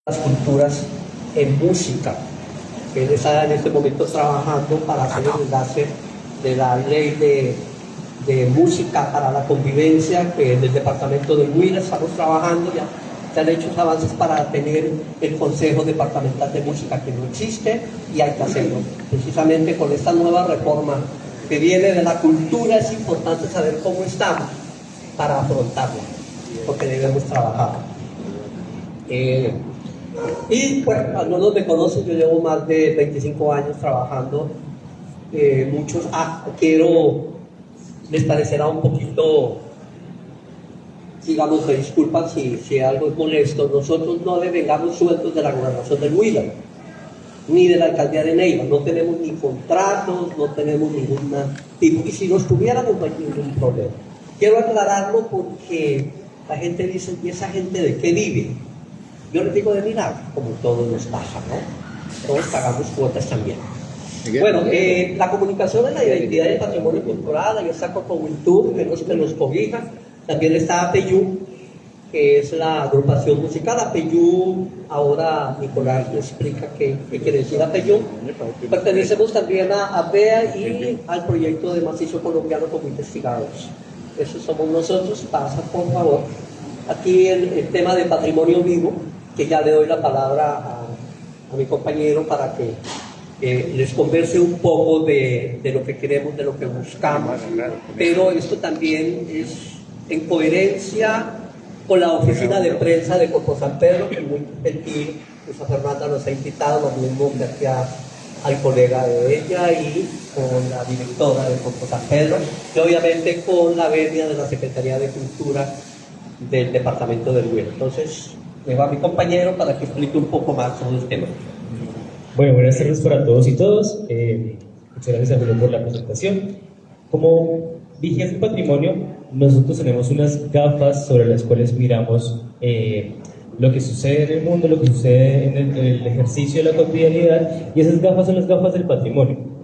las culturas en música. Él está en este momento trabajando para hacer el enlace de la ley de música para la convivencia, que en el departamento del Huila estamos trabajando, ya se han hecho avances para tener el Consejo Departamental de Música, que no existe, y hay que hacerlo. Precisamente con esta nueva reforma que viene de la cultura es importante saber cómo estamos para afrontarla, porque debemos trabajar. Y pues, algunos me conocen, yo llevo más de 25 años trabajando. Muchos, les parecerá un poquito, digamos, me disculpan si algo es molesto, nosotros no devengamos sueldos de la gobernación del Huila, ni de la alcaldía de Neiva, no tenemos ni contratos, no tenemos ningún tipo, y si los tuviéramos no hay ningún problema. Quiero aclararlo porque la gente dice, ¿y esa gente de qué vive? Yo les digo de milagro, como todos nos pasa, ¿no? Todos pagamos cuotas también. Bueno, la comunicación de la identidad del patrimonio cultural, ahí está Cocohuiltur, que nos cobija. También está APEYU, que es la agrupación musical. APEYU, ahora Nicolás me explica qué quiere decir APEYU. Pertenecemos también a APEA y al proyecto de Macizo Colombiano como investigadores. Esos somos nosotros. Pasa, por favor. Aquí el tema de patrimonio vivo, que ya le doy la palabra a mi compañero para que les converse un poco de lo que queremos, de lo que buscamos, pero esto también es en coherencia con la oficina de prensa de Corpo San Pedro, que muy gentil, Rosa Fernanda nos ha invitado, lo mismo que hacía al colega de ella y con la directora de Corpo San Pedro, y obviamente con la venia de la Secretaría de Cultura del Departamento del Huila. Entonces, me va mi compañero para que explique un poco más sobre el tema. Bueno, buenas tardes para todos y todas. Muchas gracias a Julio por la presentación. Como vigias del patrimonio, nosotros tenemos unas gafas sobre las cuales miramos lo que sucede en el mundo, lo que sucede en el ejercicio de la cotidianidad, y esas gafas son las gafas del patrimonio.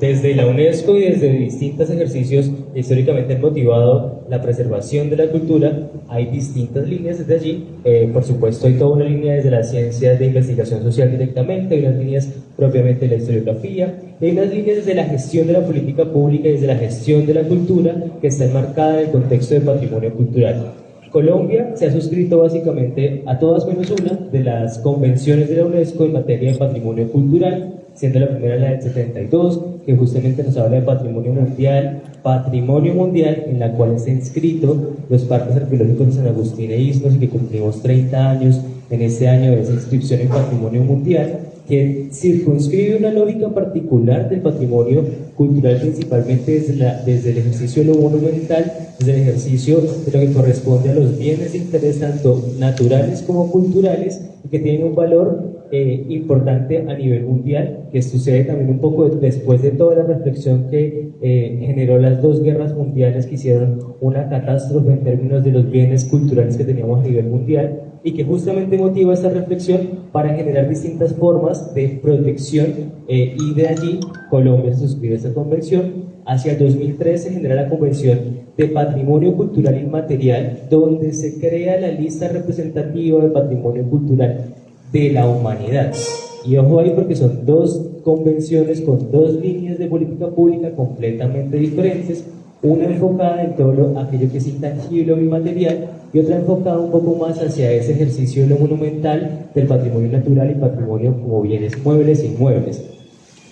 Desde la UNESCO y desde distintos ejercicios históricamente han motivado la preservación de la cultura. Hay distintas líneas desde allí, por supuesto hay toda una línea desde las ciencias de investigación social directamente, hay unas líneas propiamente de la historiografía, y hay unas líneas desde la gestión de la política pública y desde la gestión de la cultura que está enmarcada en el contexto del patrimonio cultural. Colombia se ha suscrito básicamente a todas menos una de las convenciones de la UNESCO en materia de patrimonio cultural, siendo la primera la del 72, que justamente nos habla de patrimonio mundial, en la cual está inscrito los parques arqueológicos de San Agustín e Istmos, y que cumplimos 30 años en este año de esa inscripción en patrimonio mundial, que circunscribe una lógica particular del patrimonio cultural, principalmente desde el ejercicio de lo monumental, desde el ejercicio de lo que corresponde a los bienes de interés tanto naturales como culturales, y que tienen un valor importante a nivel mundial, que sucede también un poco después de toda la reflexión que generó las dos guerras mundiales, que hicieron una catástrofe en términos de los bienes culturales que teníamos a nivel mundial, y que justamente motiva esta reflexión para generar distintas formas de protección, y de allí Colombia suscribe esta convención. Hacia el 2013 se genera la Convención de Patrimonio Cultural Inmaterial, donde se crea la lista representativa de patrimonio cultural de la humanidad. Y ojo ahí, porque son dos convenciones con dos líneas de política pública completamente diferentes, una enfocada en todo aquello que es intangible o inmaterial, y otra enfocada un poco más hacia ese ejercicio de lo monumental, del patrimonio natural y patrimonio como bienes muebles e inmuebles.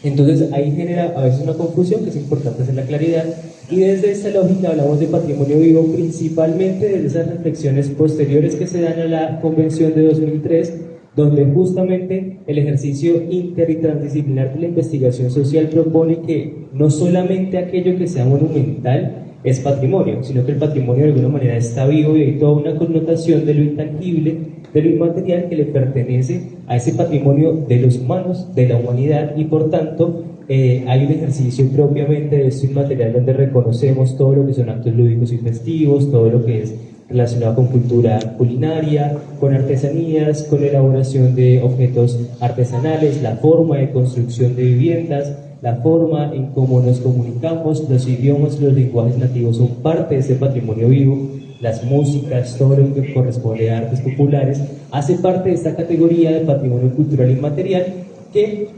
Entonces ahí genera a veces una confusión que es importante hacer la claridad, y desde esta lógica hablamos de patrimonio vivo principalmente desde esas reflexiones posteriores que se dan a la Convención de 2003, donde justamente el ejercicio inter y transdisciplinar de la investigación social propone que no solamente aquello que sea monumental es patrimonio, sino que el patrimonio de alguna manera está vivo, y hay toda una connotación de lo intangible, de lo inmaterial, que le pertenece a ese patrimonio de los humanos, de la humanidad, y por tanto hay un ejercicio propiamente de esto inmaterial donde reconocemos todo lo que son actos lúdicos y festivos, todo lo que es relacionado con cultura culinaria, con artesanías, con elaboración de objetos artesanales, la forma de construcción de viviendas, la forma en cómo nos comunicamos, los idiomas, los lenguajes nativos son parte de ese patrimonio vivo, las músicas, todo lo que corresponde a artes populares, hace parte de esta categoría de patrimonio cultural inmaterial que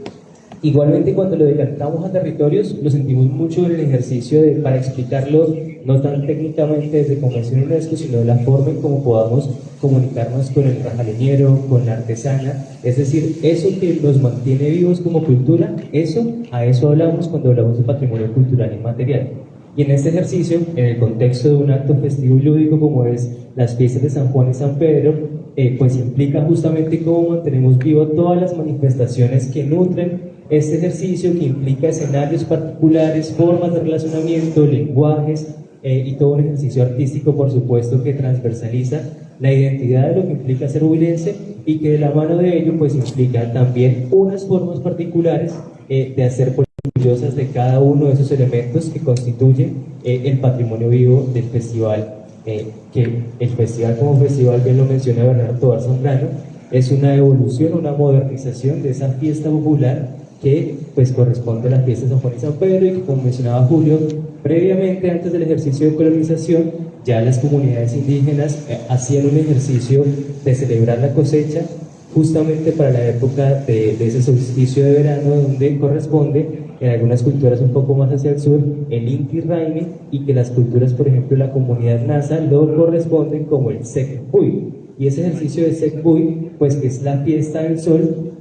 igualmente cuando lo decantamos a territorios lo sentimos mucho en el ejercicio de, para explicarlo no tan técnicamente desde Convención UNESCO, sino de la forma en cómo podamos comunicarnos con el rajaleñero, con la artesana, es decir, eso que nos mantiene vivos como cultura, a eso hablamos cuando hablamos de patrimonio cultural inmaterial. Y en este ejercicio, en el contexto de un acto festivo y lúdico como es las fiestas de San Juan y San Pedro, pues implica justamente cómo mantenemos vivo todas las manifestaciones que nutren este ejercicio, que implica escenarios particulares, formas de relacionamiento, lenguajes y todo un ejercicio artístico, por supuesto, que transversaliza la identidad de lo que implica ser huilense y que de la mano de ello pues implica también unas formas particulares de hacer orgullosas de cada uno de esos elementos que constituyen el patrimonio vivo del festival, que el festival como festival, bien lo menciona Bernardo Tovar Zambrano, es una evolución, una modernización de esa fiesta popular que pues corresponde a la fiesta de San Juan y San Pedro y que, como mencionaba Julio, previamente antes del ejercicio de colonización ya las comunidades indígenas hacían un ejercicio de celebrar la cosecha justamente para la época de ese solsticio de verano, donde corresponde en algunas culturas un poco más hacia el sur el Inti Raymi, y que las culturas, por ejemplo la comunidad Nasa, lo corresponden como el Sekbuy, y ese ejercicio de Sekbuy, pues que es la fiesta del sol,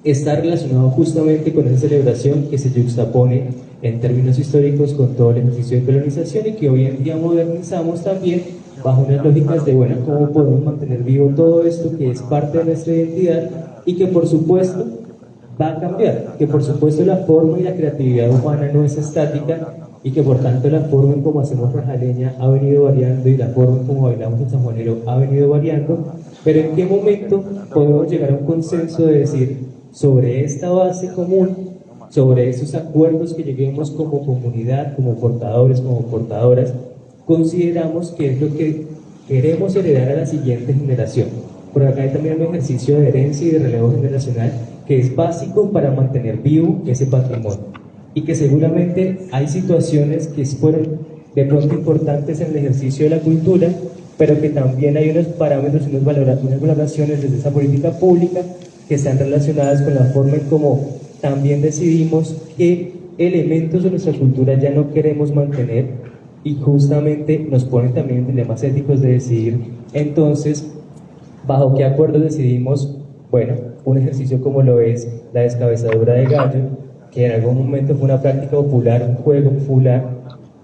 está relacionado justamente con esa celebración que se yuxtapone en términos históricos con todo el ejercicio de colonización y que hoy en día modernizamos también bajo unas lógicas de, bueno, cómo podemos mantener vivo todo esto que es parte de nuestra identidad y que por supuesto va a cambiar, que por supuesto la forma y la creatividad humana no es estática y que por tanto la forma en cómo hacemos rajaleña ha venido variando y la forma en cómo bailamos el sanjuanero ha venido variando, pero en qué momento podemos llegar a un consenso de decir sobre esta base común, sobre esos acuerdos que lleguemos como comunidad, como portadores, como portadoras, consideramos que es lo que queremos heredar a la siguiente generación. Por acá hay también un ejercicio de herencia y de relevo generacional que es básico para mantener vivo ese patrimonio y que seguramente hay situaciones que fueron de pronto importantes en el ejercicio de la cultura, pero que también hay unos parámetros y unas valoraciones desde esa política pública que están relacionadas con la forma en cómo también decidimos qué elementos de nuestra cultura ya no queremos mantener y justamente nos ponen también en dilemas éticos de decidir entonces bajo qué acuerdos decidimos, bueno, un ejercicio como lo es la descabezadura de gallo, que en algún momento fue una práctica popular, un juego popular,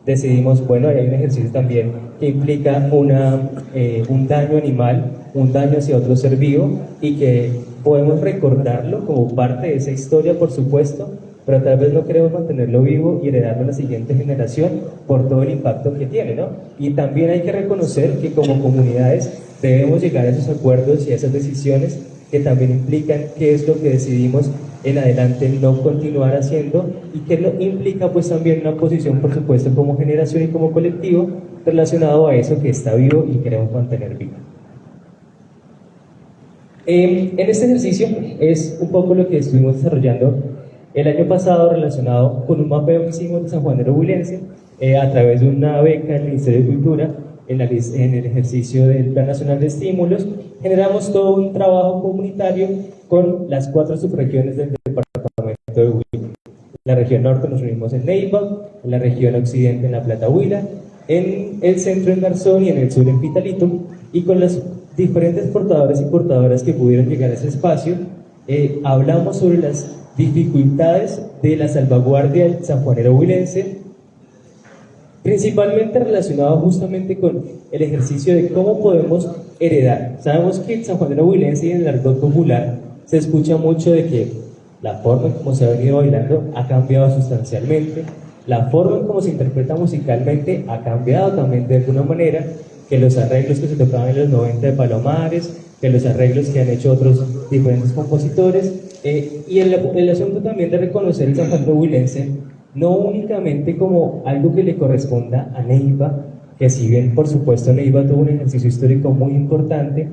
decidimos, bueno, ahí hay un ejercicio también que implica un daño animal, un daño hacia otro ser vivo y que podemos recordarlo como parte de esa historia, por supuesto, pero tal vez no queremos mantenerlo vivo y heredarlo a la siguiente generación por todo el impacto que tiene, ¿no? Y también hay que reconocer que como comunidades debemos llegar a esos acuerdos y a esas decisiones que también implican qué es lo que decidimos en adelante no continuar haciendo y que lo implica pues también una posición, por supuesto, como generación y como colectivo relacionado a eso que está vivo y queremos mantener vivo. En este ejercicio es un poco lo que estuvimos desarrollando el año pasado relacionado con un mapeo que hicimos de sanjuanero huilense a través de una beca del Ministerio de Cultura en el ejercicio del Plan Nacional de Estímulos. Generamos todo un trabajo comunitario con las 4 subregiones del departamento de Huila. En la región norte nos unimos en Neiva, en la región occidente en La Plata Huila, en el centro en Garzón y en el sur en Pitalito, y con las diferentes portadores y portadoras que pudieron llegar a ese espacio, hablamos sobre las dificultades de la salvaguardia del sanjuanero huilense, principalmente relacionado justamente con el ejercicio de cómo podemos heredar. Sabemos que el sanjuanero huilense y en el argot popular se escucha mucho de que la forma en cómo se ha venido bailando ha cambiado sustancialmente, la forma en cómo se interpreta musicalmente ha cambiado también de alguna manera, que los arreglos que se tocaban en los 90 de Palomares, que los arreglos que han hecho otros diferentes compositores, y el asunto también de reconocer el sanjuanero huilense no únicamente como algo que le corresponda a Neiva, que si bien por supuesto Neiva tuvo un ejercicio histórico muy importante,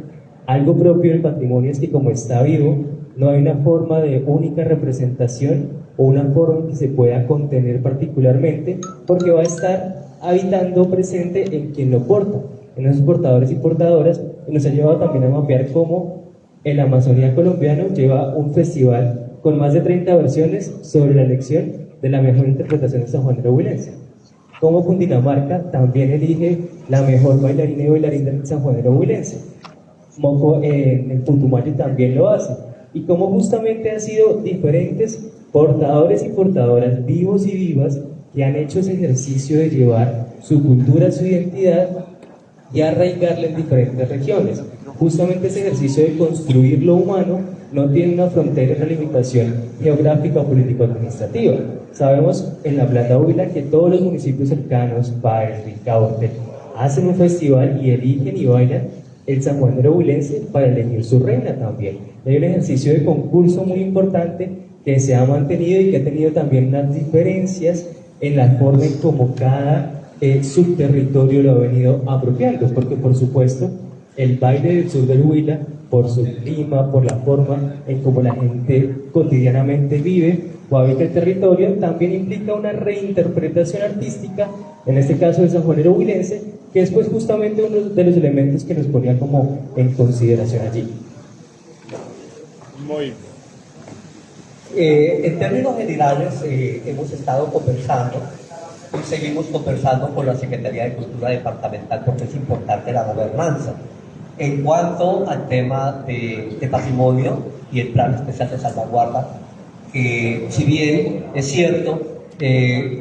Algo propio del patrimonio es que como está vivo, no hay una forma de única representación o una forma en que se pueda contener particularmente, porque va a estar habitando presente en quien lo porta, en esos portadores y portadoras, y nos ha llevado también a mapear cómo el Amazonía colombiano lleva un festival con más de 30 versiones sobre la elección de la mejor interpretación de sanjuanero huilense. Como Cundinamarca también elige la mejor bailarina y bailarín del sanjuanero huilense. Moco en Putumayo también lo hace. Y como justamente han sido diferentes portadores y portadoras vivos y vivas que han hecho ese ejercicio de llevar su cultura, su identidad y arraigarla en diferentes regiones. Justamente ese ejercicio de construir lo humano no tiene una frontera, una limitación geográfica o político-administrativa. Sabemos en La Plata Huila que todos los municipios cercanos, Páez, Ricaurte, hacen un festival y eligen y bailan el sanjuanero huilense para elegir su reina también. Hay un ejercicio de concurso muy importante que se ha mantenido y que ha tenido también unas diferencias en la forma en cómo cada subterritorio lo ha venido apropiando, porque por supuesto el baile del sur del Huila, por su clima, por la forma en cómo la gente cotidianamente vive o habita el territorio, también implica una reinterpretación artística, en este caso del sanjuanero huilense, que es pues justamente uno de los elementos que nos ponía como en consideración allí. Muy En términos generales, hemos estado conversando y seguimos conversando con la Secretaría de Cultura Departamental porque es importante la gobernanza. En cuanto al tema de patrimonio y el plan especial de salvaguarda, que si bien es cierto,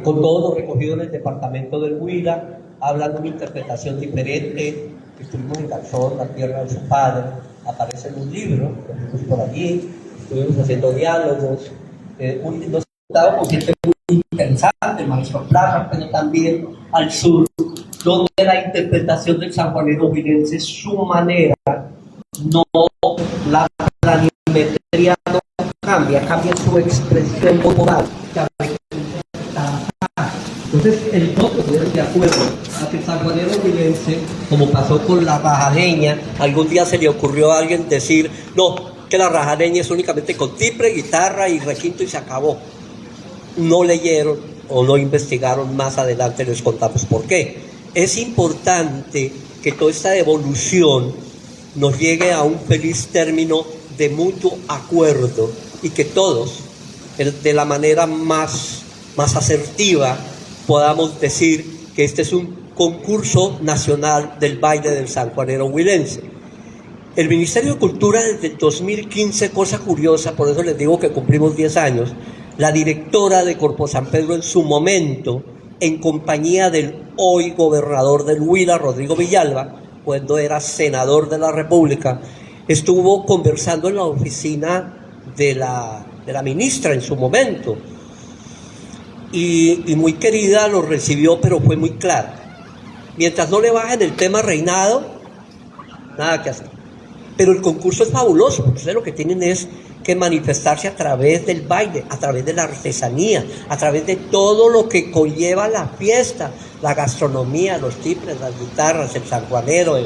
con todo lo recogido en el departamento del Huila, hablan de una interpretación diferente. Estuvimos en Garzón, la tierra de su padre, aparece en un libro, lo vimos por allí, estuvimos haciendo diálogos, nos estaba con gente muy interesante, el maestro Plaza, pero también al sur, donde la interpretación del sanjuanero huilense, su manera, no, la planimetría no cambia su expresión corporal. Entonces, el voto de acuerdo a que el sanjuanero huilense, como pasó con la rajadeña, algún día se le ocurrió a alguien decir, no, que la rajadeña es únicamente con timbre, guitarra y requinto y se acabó. No leyeron o no investigaron más adelante, les contamos por qué. Es importante que toda esta evolución nos llegue a un feliz término de mutuo acuerdo y que todos, de la manera más asertiva, podamos decir que este es un concurso nacional del baile del sanjuanero huilense. El Ministerio de Cultura desde el 2015, cosa curiosa, por eso les digo que cumplimos 10 años, la directora de Corpo San Pedro en su momento, en compañía del hoy gobernador del Huila, Rodrigo Villalba, cuando era senador de la República, estuvo conversando en la oficina de la ministra en su momento, y muy querida lo recibió, pero fue muy clara. Mientras no le bajen el tema reinado, nada que hacer. Pero el concurso es fabuloso, porque ustedes lo que tienen es que manifestarse a través del baile, a través de la artesanía, a través de todo lo que conlleva la fiesta, la gastronomía, los timbres, las guitarras, el sanjuanero,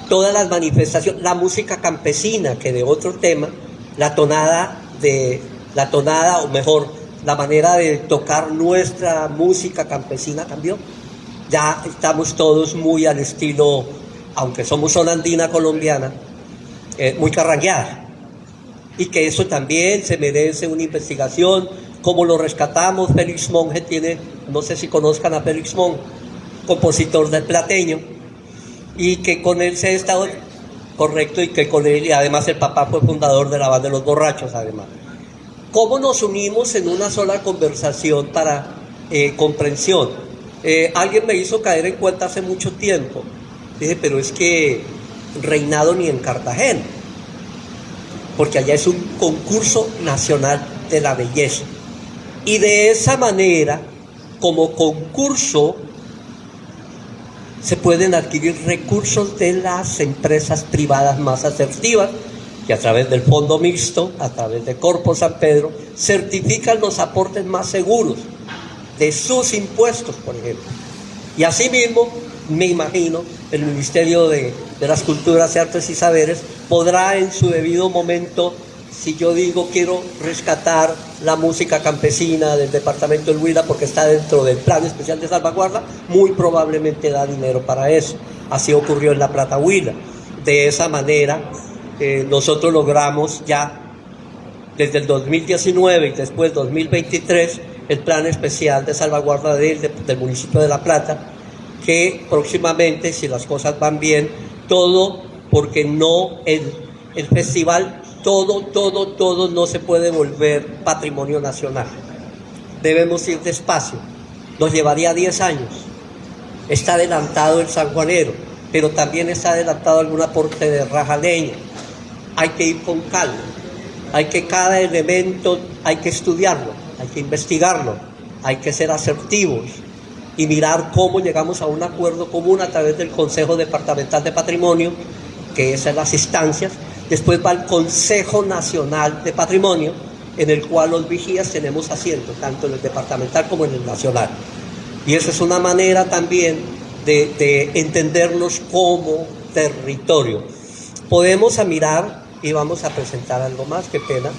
todas las manifestaciones, la música campesina, que de otro tema, la tonada, o mejor, la manera de tocar nuestra música campesina cambió. Ya estamos todos muy al estilo, aunque somos zona andina colombiana, muy carrangueada. Y que eso también se merece una investigación, como lo rescatamos. Félix Monge tiene, no sé si conozcan a Félix Monge, compositor del Plateño, y que con él se ha estado correcto, y que con él, y además el papá fue fundador de la banda de los borrachos, además. ¿Cómo nos unimos en una sola conversación para comprensión? Alguien me hizo caer en cuenta hace mucho tiempo. Dije, pero es que reinado ni en Cartagena, porque allá es un concurso nacional de la belleza. Y de esa manera, como concurso, se pueden adquirir recursos de las empresas privadas más asertivas, que a través del Fondo Mixto, a través de Corpo San Pedro, certifican los aportes más seguros de sus impuestos, por ejemplo. Y asimismo, me imagino, el Ministerio de las Culturas, Artes y Saberes podrá en su debido momento, si yo digo quiero rescatar la música campesina del departamento del Huila porque está dentro del Plan Especial de Salvaguarda, muy probablemente da dinero para eso. Así ocurrió en La Plata Huila. De esa manera nosotros logramos ya desde el 2019 y después 2023 el Plan Especial de Salvaguarda del municipio de La Plata, que próximamente, si las cosas van bien, todo, porque no el festival, todo no se puede volver patrimonio nacional. Debemos ir despacio. Nos llevaría 10 años. Está adelantado el sanjuanero, pero también está adelantado algún aporte de raja leña. Hay que ir con calma. Hay que cada elemento, hay que estudiarlo, hay que investigarlo, hay que ser asertivos y mirar cómo llegamos a un acuerdo común a través del Consejo Departamental de Patrimonio, que esas son las instancias. Después va el Consejo Nacional de Patrimonio, en el cual los vigías tenemos asiento, tanto en el departamental como en el nacional. Y esa es una manera también de entendernos como territorio. Podemos mirar y vamos a presentar algo más, qué pena.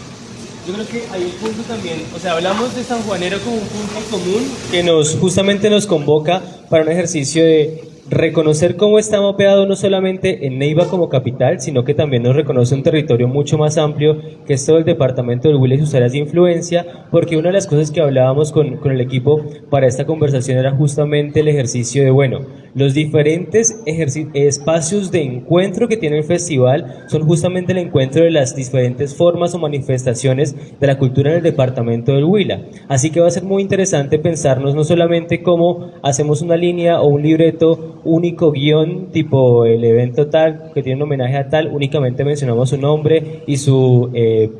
Yo creo que hay un punto también, o sea, hablamos de Sanjuanero como un punto común que justamente nos convoca para un ejercicio de reconocer cómo está mapeado no solamente en Neiva como capital, sino que también nos reconoce un territorio mucho más amplio que es todo el departamento del Huila y sus áreas de influencia, porque una de las cosas que hablábamos con el equipo para esta conversación era justamente el ejercicio de, bueno, los diferentes espacios de encuentro que tiene el festival son justamente el encuentro de las diferentes formas o manifestaciones de la cultura en el departamento del Huila. Así que va a ser muy interesante pensarnos no solamente cómo hacemos una línea o un libreto único guión tipo el evento tal que tiene un homenaje a tal, únicamente mencionamos su nombre y su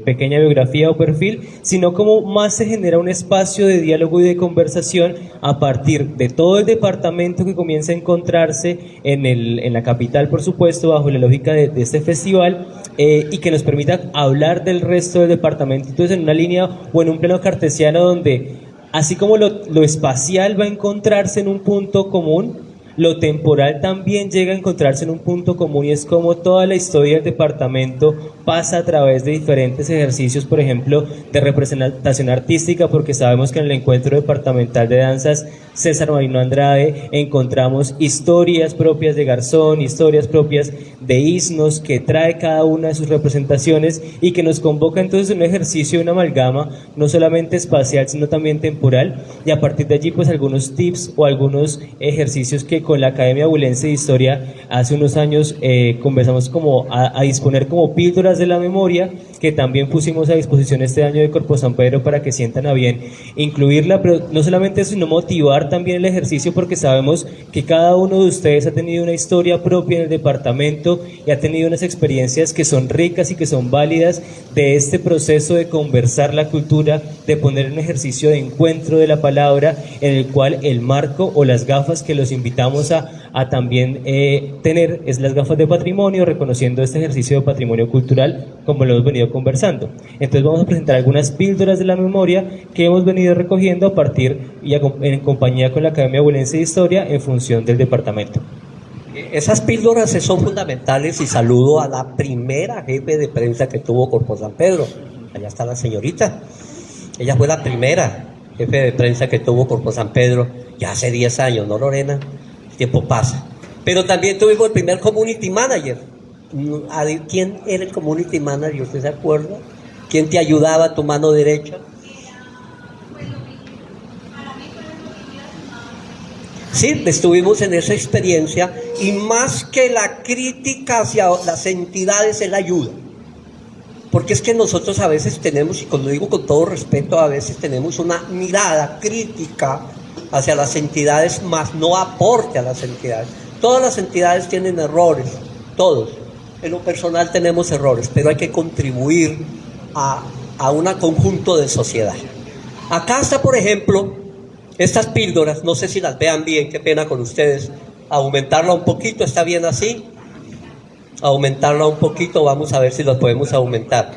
pequeña biografía o perfil, sino cómo más se genera un espacio de diálogo y de conversación a partir de todo el departamento que comienza a encontrarse en la capital, por supuesto, bajo la lógica de este festival, y que nos permita hablar del resto del departamento, entonces en una línea o en un plano cartesiano donde así como lo espacial va a encontrarse en un punto común, lo temporal también llega a encontrarse en un punto común, y es como toda la historia del departamento pasa a través de diferentes ejercicios, por ejemplo, de representación artística, porque sabemos que en el encuentro departamental de danzas César Marino Andrade encontramos historias propias de Garzón, historias propias de Isnos que trae cada una de sus representaciones y que nos convoca entonces en un ejercicio de una amalgama no solamente espacial sino también temporal, y a partir de allí pues algunos tips o algunos ejercicios que con la Academia Huilense de Historia hace unos años comenzamos como a disponer como píldoras de la memoria, que también pusimos a disposición este año de Corpo San Pedro para que sientan a bien incluirla, pero no solamente eso, sino motivar también el ejercicio, porque sabemos que cada uno de ustedes ha tenido una historia propia en el departamento y ha tenido unas experiencias que son ricas y que son válidas de este proceso de conversar la cultura, de poner en ejercicio de encuentro de la palabra, en el cual el marco o las gafas que los invitamos a también tener es las gafas de patrimonio, reconociendo este ejercicio de patrimonio cultural como lo hemos venido conversando. Entonces vamos a presentar algunas píldoras de la memoria que hemos venido recogiendo a partir y en compañía con la Academia Huilense de Historia en función del departamento. Esas píldoras son fundamentales, y saludo a la primera jefe de prensa que tuvo Corpo San Pedro. Allá está la señorita. Ella fue la primera jefe de prensa que tuvo Corpo San Pedro ya hace 10 años, ¿no, Lorena? El tiempo pasa. Pero también tuvimos el primer community manager. ¿Quién era el community manager? ¿Usted se acuerda? ¿Quién te ayudaba a tu mano derecha? Sí, estuvimos en esa experiencia, y más que la crítica hacia las entidades es la ayuda. Porque es que nosotros a veces tenemos, y lo digo con todo respeto, a veces tenemos una mirada crítica hacia las entidades, más no aporte a las entidades. Todas las entidades tienen errores, todos. En lo personal tenemos errores, pero hay que contribuir a un conjunto de sociedad. Acá está, por ejemplo, estas píldoras, no sé si las vean bien, qué pena con ustedes. Aumentarla un poquito, ¿está bien así? Aumentarla un poquito, vamos a ver si las podemos aumentar.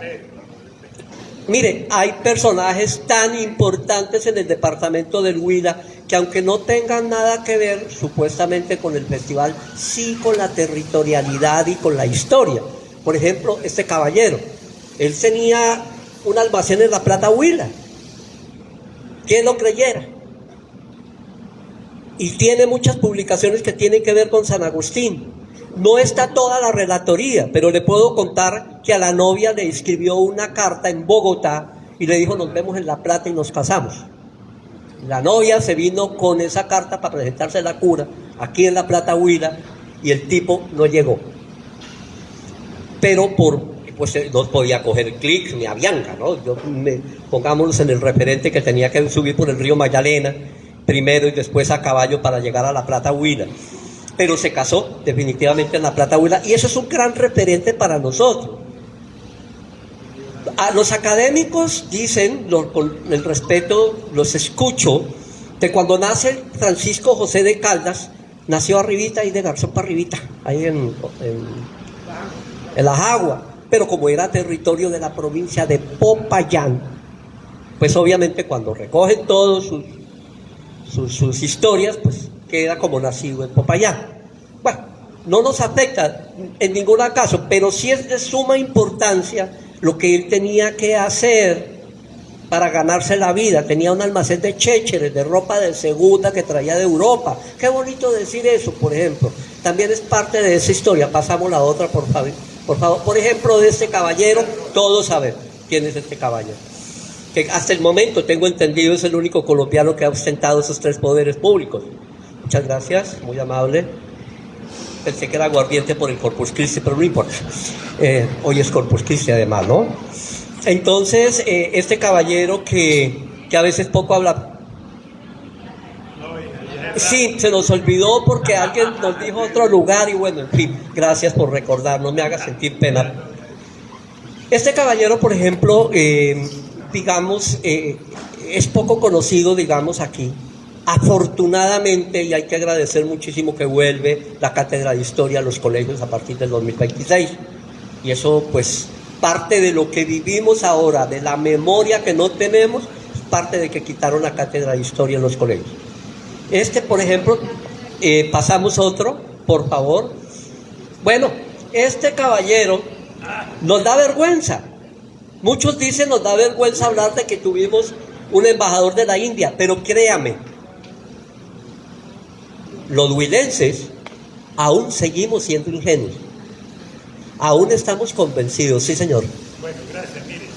Mire, hay personajes tan importantes en el departamento del Huila que aunque no tengan nada que ver supuestamente con el festival, sí con la territorialidad y con la historia. Por ejemplo, este caballero, él tenía un almacén en La Plata, Huila. ¿Quién lo creyera? Y tiene muchas publicaciones que tienen que ver con San Agustín. No está toda la relatoría, pero le puedo contar que a la novia le escribió una carta en Bogotá y le dijo: nos vemos en La Plata y nos casamos. La novia se vino con esa carta para presentarse a la cura aquí en La Plata, Huila, y el tipo no llegó. Pero pues no podía coger clics ni Avianca, ¿no? Pongámonos en el referente que tenía que subir por el río Magdalena primero y después a caballo para llegar a La Plata, Huila. Pero se casó definitivamente en La Plata, Huila, y eso es un gran referente para nosotros. A los académicos dicen, con el respeto, los escucho, que cuando nace Francisco José de Caldas, nació arribita y de Garzón para arribita, ahí en La Jagua, pero como era territorio de la provincia de Popayán, pues obviamente cuando recogen todos sus historias, pues queda como nacido en Popayán. Bueno, no nos afecta en ningún caso, pero sí es de suma importancia lo que él tenía que hacer para ganarse la vida. Tenía un almacén de chécheres, de ropa de segunda que traía de Europa. Qué bonito decir eso, por ejemplo. También es parte de esa historia. Pasamos la otra, por favor. Por ejemplo, de este caballero, todos saben quién es este caballero. Que hasta el momento, tengo entendido, es el único colombiano que ha ostentado esos 3 poderes públicos. Muchas gracias, muy amable. Pensé que era aguardiente por el Corpus Christi, pero no importa. Hoy es Corpus Christi además, ¿no? Entonces, este caballero que a veces poco habla. Sí, se nos olvidó porque alguien nos dijo otro lugar y bueno, en fin, gracias por recordar, no me haga sentir pena. Este caballero, por ejemplo, digamos, es poco conocido, digamos, aquí. Afortunadamente, y hay que agradecer muchísimo que vuelve la Cátedra de Historia a los colegios a partir del 2026. Y eso, pues, parte de lo que vivimos ahora, de la memoria que no tenemos, es parte de que quitaron la Cátedra de Historia en los colegios. Por ejemplo, pasamos otro, por favor. Bueno, este caballero nos da vergüenza. Muchos dicen nos da vergüenza hablar de que tuvimos un embajador de la India, pero créame, los huilenses aún seguimos siendo ingenuos, aún estamos convencidos, sí señor. Bueno, gracias, mire,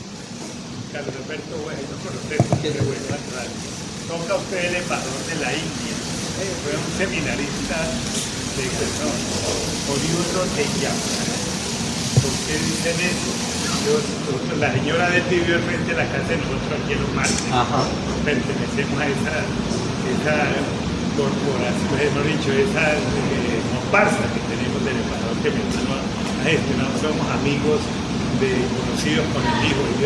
Carlos Alberto, bueno, no conocemos, qué bueno, toca usted el embajador de la India, fue un seminarista de oriundo de Yamara. ¿Por qué dicen eso? La señora de vivió frente a la casa de nosotros aquí en Los Martes. Pertenecemos a esa corporación, mejor dicho, esa comparsa que tenemos del embajador que me ha gestionado. Somos amigos conocidos con el hijo. Y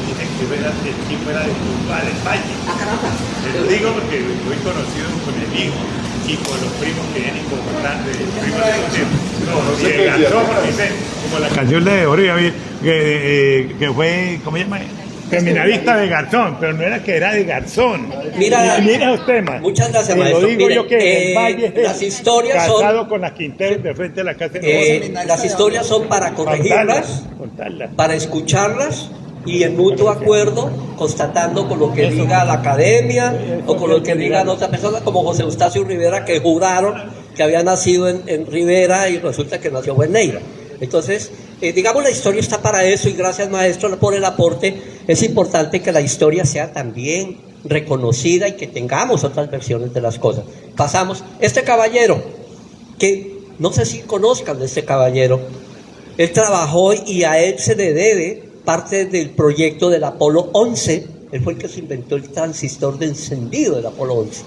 dicen que el tipo era de Cuba, de España. Te lo digo porque muy conocido con el hijo y con los primos que vienen importantes, primos de Garzón, como la canción de Oro, que fue, ¿cómo se llama? Seminarista de Garzón, pero no era que era de Garzón. Mira los temas. Muchas gracias, lo maestro. digo yo que el Valle las historias casado son, con las Quinteros de frente a la casa las historias son para corregirlas, contarlas. para escucharlas y en mutuo acuerdo, constatando con lo que diga la academia o con lo que digan otras personas, como José Eustacio Rivera, que juraron que había nacido en Rivera y resulta que nació en Neira. Entonces, digamos, la historia está para eso y gracias, maestro, por el aporte. Es importante que la historia sea también reconocida y que tengamos otras versiones de las cosas. Pasamos. Este caballero, que no sé si conozcan de este caballero, él trabajó y a él se le debe parte del proyecto del Apolo 11. Él fue el que se inventó el transistor de encendido del Apolo 11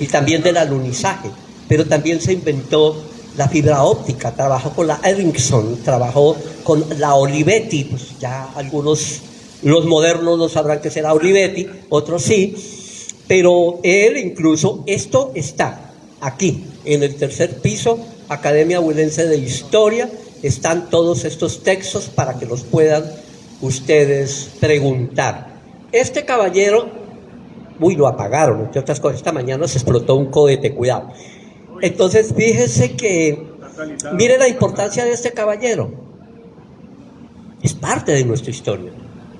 y también del alunizaje, pero también se inventó la fibra óptica, trabajó con la Ericsson, trabajó con la Olivetti, pues ya algunos, los modernos no sabrán qué será Olivetti, otros sí, pero él incluso, esto está aquí, en el tercer piso, Academia Huilense de Historia, están todos estos textos para que los puedan ustedes preguntar. Este caballero Uy, lo apagaron, entre otras cosas. Esta mañana se explotó un cohete, cuidado. Entonces, fíjese que, mire la importancia de este caballero. Es parte de nuestra historia.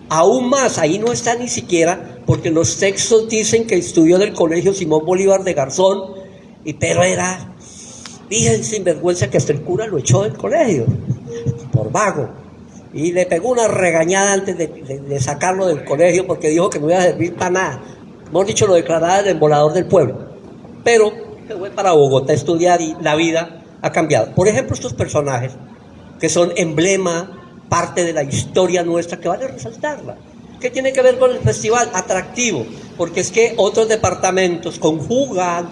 Aún más, ahí no está ni siquiera, porque los textos dicen que estudió en el colegio Simón Bolívar de Garzón, pero era bien sinvergüenza que hasta el cura lo echó del colegio, por vago. Y le pegó una regañada antes de sacarlo del colegio porque dijo que no iba a servir para nada. Hemos dicho, lo declaraba el embolador del pueblo. Pero se fue para Bogotá a estudiar y la vida ha cambiado. Por ejemplo, estos personajes que son emblema, parte de la historia nuestra, que vale resaltarla. ¿Qué tiene que ver con el festival? Atractivo, porque es que otros departamentos conjugan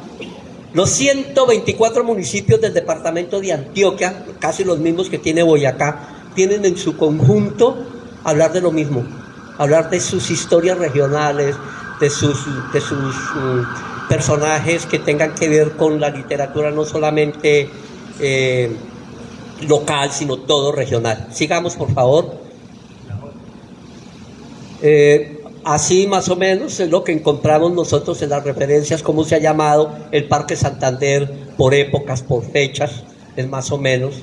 los 124 municipios del departamento de Antioquia, casi los mismos que tiene Boyacá, tienen en su conjunto hablar de lo mismo, hablar de sus historias regionales, de sus personajes que tengan que ver con la literatura no solamente local, sino todo regional. Sigamos, por favor. Así más o menos es lo que encontramos nosotros en las referencias, cómo se ha llamado el Parque Santander por épocas, por fechas, es más o menos.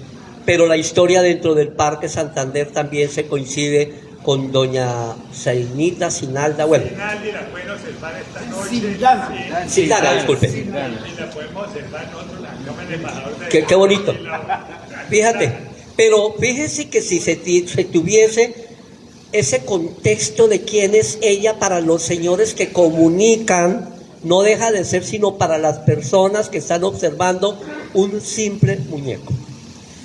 Pero la historia dentro del Parque Santander también se coincide con doña Zainita Sinalda, bueno. Sinalda la pueden observar esta noche. Sinalda, disculpe. Y la podemos observar nosotros, la Cámara de Embajadores. Qué bonito. Fíjate, pero fíjese que si se tuviese ese contexto de quién es ella para los señores que comunican, no deja de ser sino para las personas que están observando un simple muñeco.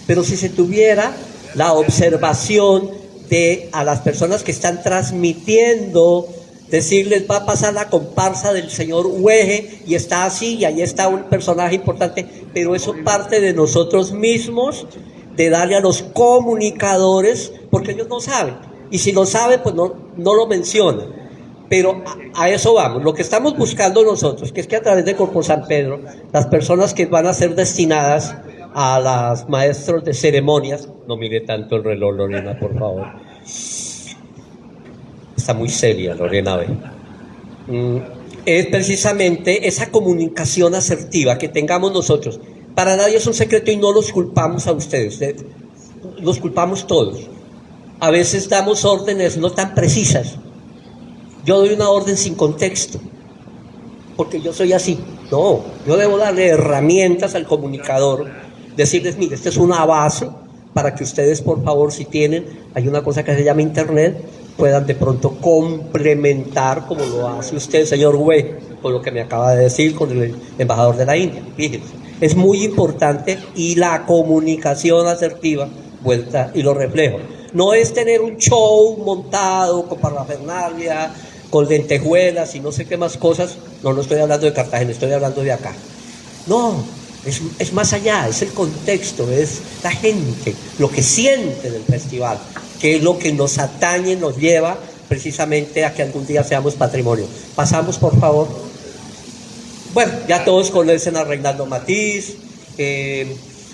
Pero si se tuviera la observación de a las personas que están transmitiendo, decirles va a pasar la comparsa del señor Hueje y está así y ahí está un personaje importante, pero eso parte de nosotros mismos, de darle a los comunicadores, porque ellos no saben, y si lo saben pues no lo mencionan, pero a eso vamos. Lo que estamos buscando nosotros, que es que a través de Corpo San Pedro, las personas que van a ser destinadas a las maestros de ceremonias, no mire tanto el reloj, Lorena, por favor. Está muy seria, Lorena, ve. Es precisamente esa comunicación asertiva que tengamos nosotros. Para nadie es un secreto y no los culpamos a ustedes, los culpamos todos. A veces damos órdenes no tan precisas. Yo doy una orden sin contexto, porque yo soy así. No, yo debo darle herramientas al comunicador, decirles, mire, esta es una base para que ustedes, por favor, si tienen, hay una cosa que se llama internet, puedan de pronto complementar, como lo hace usted, señor Güey, con lo que me acaba de decir, con el embajador de la India. Fíjense, es muy importante, y la comunicación asertiva, vuelta y lo reflejo. No es tener un show montado con parafernalia, con lentejuelas y no sé qué más cosas. No estoy hablando de Cartagena, estoy hablando de acá. No, es más allá, es el contexto, es la gente, lo que siente del festival, que es lo que nos atañe, nos lleva precisamente a que algún día seamos patrimonio. Pasamos, por favor. Bueno, ya todos conocen a Reinaldo Matiz,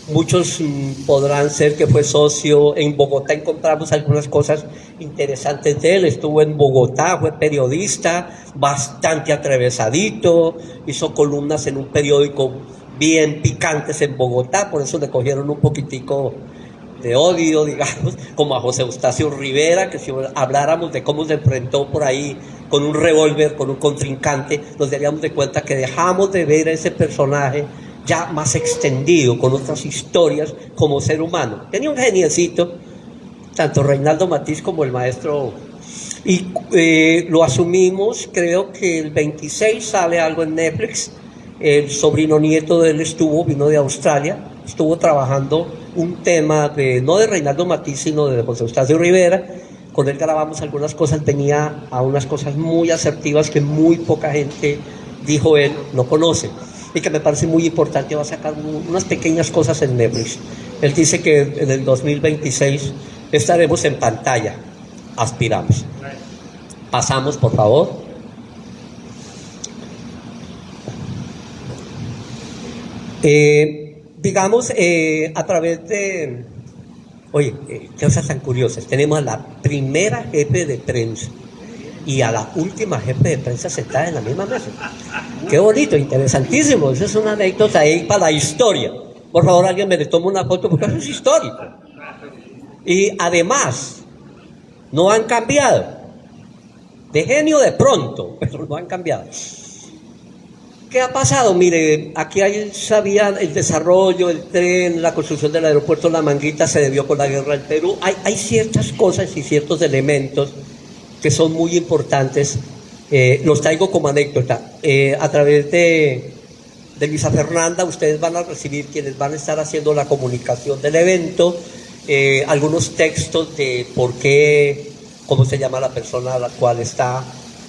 muchos podrán ser que fue socio en Bogotá, encontramos algunas cosas interesantes de él. Estuvo en Bogotá, fue periodista, bastante atravesadito, hizo columnas en un periódico bien picantes en Bogotá, por eso le cogieron un poquitico de odio, digamos, como a José Eustacio Rivera, que si habláramos de cómo se enfrentó por ahí con un revólver, con un contrincante, nos daríamos de cuenta que dejamos de ver a ese personaje ya más extendido, con otras historias como ser humano. Tenía un geniecito, tanto Reinaldo Matiz como el maestro, y lo asumimos, creo que el 26 sale algo en Netflix. El sobrino nieto de él vino de Australia, estuvo trabajando un tema no de Reinaldo Matiz, sino de José Eustacio Rivera. Con él grabamos algunas cosas, tenía a unas cosas muy asertivas que muy poca gente, dijo él, no conoce, y que me parece muy importante. Va a sacar unas pequeñas cosas en Netflix. Él dice que en el 2026 estaremos en pantalla, aspiramos. Pasamos, por favor. Digamos, a través de... Oye, qué cosas tan curiosas. Tenemos a la primera jefe de prensa y a la última jefe de prensa sentada en la misma mesa. Qué bonito, interesantísimo. Esa es una anécdota ahí para la historia. Por favor, alguien me le tome una foto porque eso es histórico. Y además, no han cambiado. De genio de pronto, pero no han cambiado. ¿Qué ha pasado? Mire, aquí sabía el desarrollo, el tren, la construcción del aeropuerto La Manguita se debió con la guerra del Perú. Hay ciertas cosas y ciertos elementos que son muy importantes. Los traigo como anécdota. A través de Luisa Fernanda, ustedes van a recibir, quienes van a estar haciendo la comunicación del evento, algunos textos de por qué, cómo se llama la persona a la cual está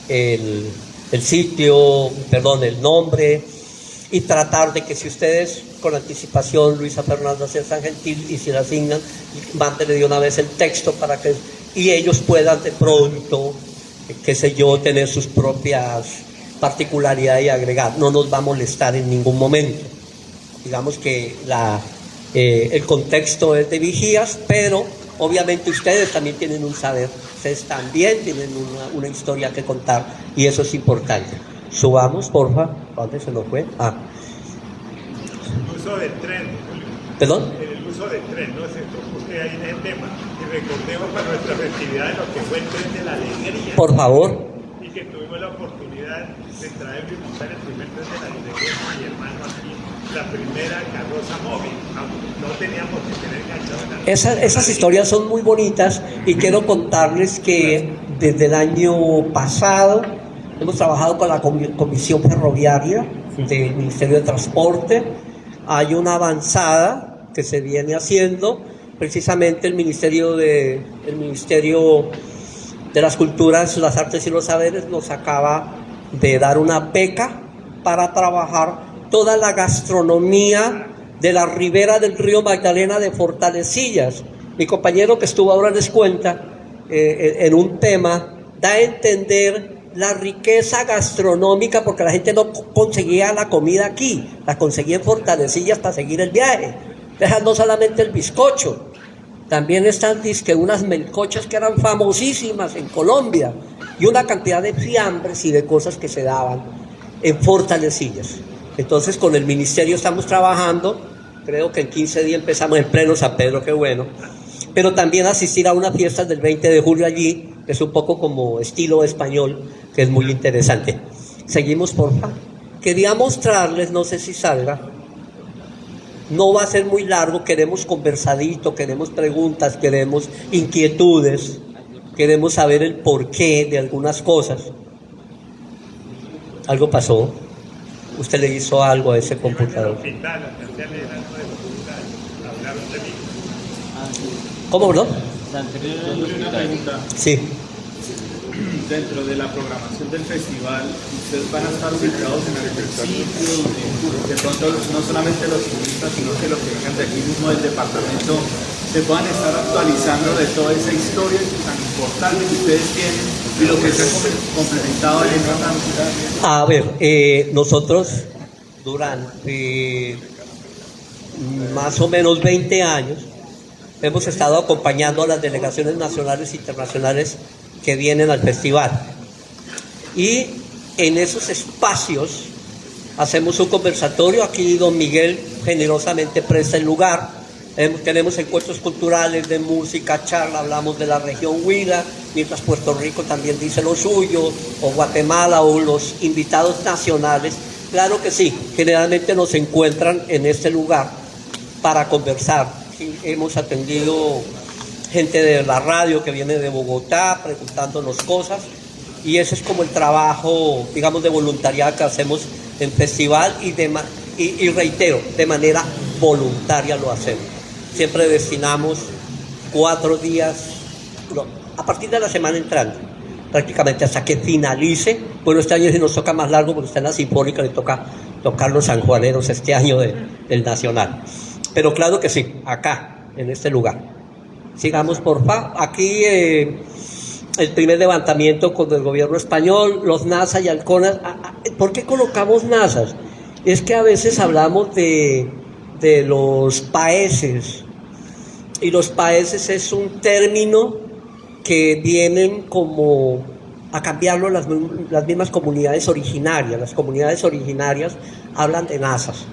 el sitio, perdón, el nombre, y tratar de que si ustedes con anticipación, Luisa Fernanda, sea tan gentil, y si la asignan, mándenle de una vez el texto para que y ellos puedan de pronto, qué sé yo, tener sus propias particularidades y agregar. No nos va a molestar en ningún momento. Digamos que el contexto es de vigías, pero obviamente ustedes también tienen un saber, ustedes también tienen una historia que contar y eso es importante. Subamos, porfa. ¿Dónde se nos fue? El uso del tren. ¿Perdón? El uso del tren, no se usted ahí en el tema. Y recordemos para nuestra festividad lo que fue el tren de la alegría. Por favor. Y que tuvimos la oportunidad de traer y montar el primer tren de la alegría con mi hermano aquí. La primera carroza móvil, no teníamos que tener ganchado. Esas historias son muy bonitas y quiero contarles que desde el año pasado hemos trabajado con la Comisión Ferroviaria del Ministerio de Transporte. Hay una avanzada que se viene haciendo, precisamente el Ministerio de las Culturas, las Artes y los Saberes nos acaba de dar una beca para trabajar toda la gastronomía de la ribera del río Magdalena de Fortalecillas. Mi compañero que estuvo ahora les cuenta en un tema, da a entender la riqueza gastronómica porque la gente no conseguía la comida aquí, la conseguía en Fortalecillas para seguir el viaje. Dejan no solamente el bizcocho, también están unas melcochas que eran famosísimas en Colombia y una cantidad de fiambres y de cosas que se daban en Fortalecillas. Entonces con el ministerio estamos trabajando, creo que en 15 días empezamos en pleno San Pedro, qué bueno, pero también asistir a unas fiestas del 20 de julio allí, que es un poco como estilo español, que es muy interesante. Seguimos, porfa. Quería mostrarles, no sé si salga, no va a ser muy largo, queremos conversadito, queremos preguntas, queremos inquietudes, queremos saber el porqué de algunas cosas. ¿Algo pasó? ¿Usted le hizo algo a ese computador? ¿Cómo, perdón? Una pregunta. Sí. Dentro de la programación del festival, ustedes van a estar ubicados en algún sitio donde de pronto no solamente los turistas, sino que los que vengan de aquí mismo del departamento se puedan estar actualizando de toda esa historia tan importante que ustedes tienen y lo que se ha complementado en esta. A ver, nosotros durante más o menos 20 años hemos estado acompañando a las delegaciones nacionales e internacionales que vienen al festival. Y en esos espacios hacemos un conversatorio. Aquí don Miguel generosamente presta el lugar. Tenemos encuentros culturales de música, charla, hablamos de la región Huila, mientras Puerto Rico también dice lo suyo, o Guatemala, o los invitados nacionales. Claro que sí, generalmente nos encuentran en este lugar para conversar. Sí, hemos atendido gente de la radio que viene de Bogotá preguntándonos cosas y ese es como el trabajo, digamos, de voluntariado que hacemos en festival y reitero, de manera voluntaria lo hacemos. Siempre destinamos 4 días, a partir de la semana entrante, prácticamente hasta que finalice. Bueno, este año sí nos toca más largo porque está en la Sinfónica, le toca tocar los sanjuaneros este año del Nacional. Pero claro que sí, acá, en este lugar. Sigamos, porfa. Aquí el primer levantamiento con el gobierno español, los NASA y Halconas. ¿Por qué colocamos NASAs? Es que a veces hablamos de los países, y los países es un término que vienen como a cambiarlo las mismas comunidades originarias. Las comunidades originarias hablan de nazas,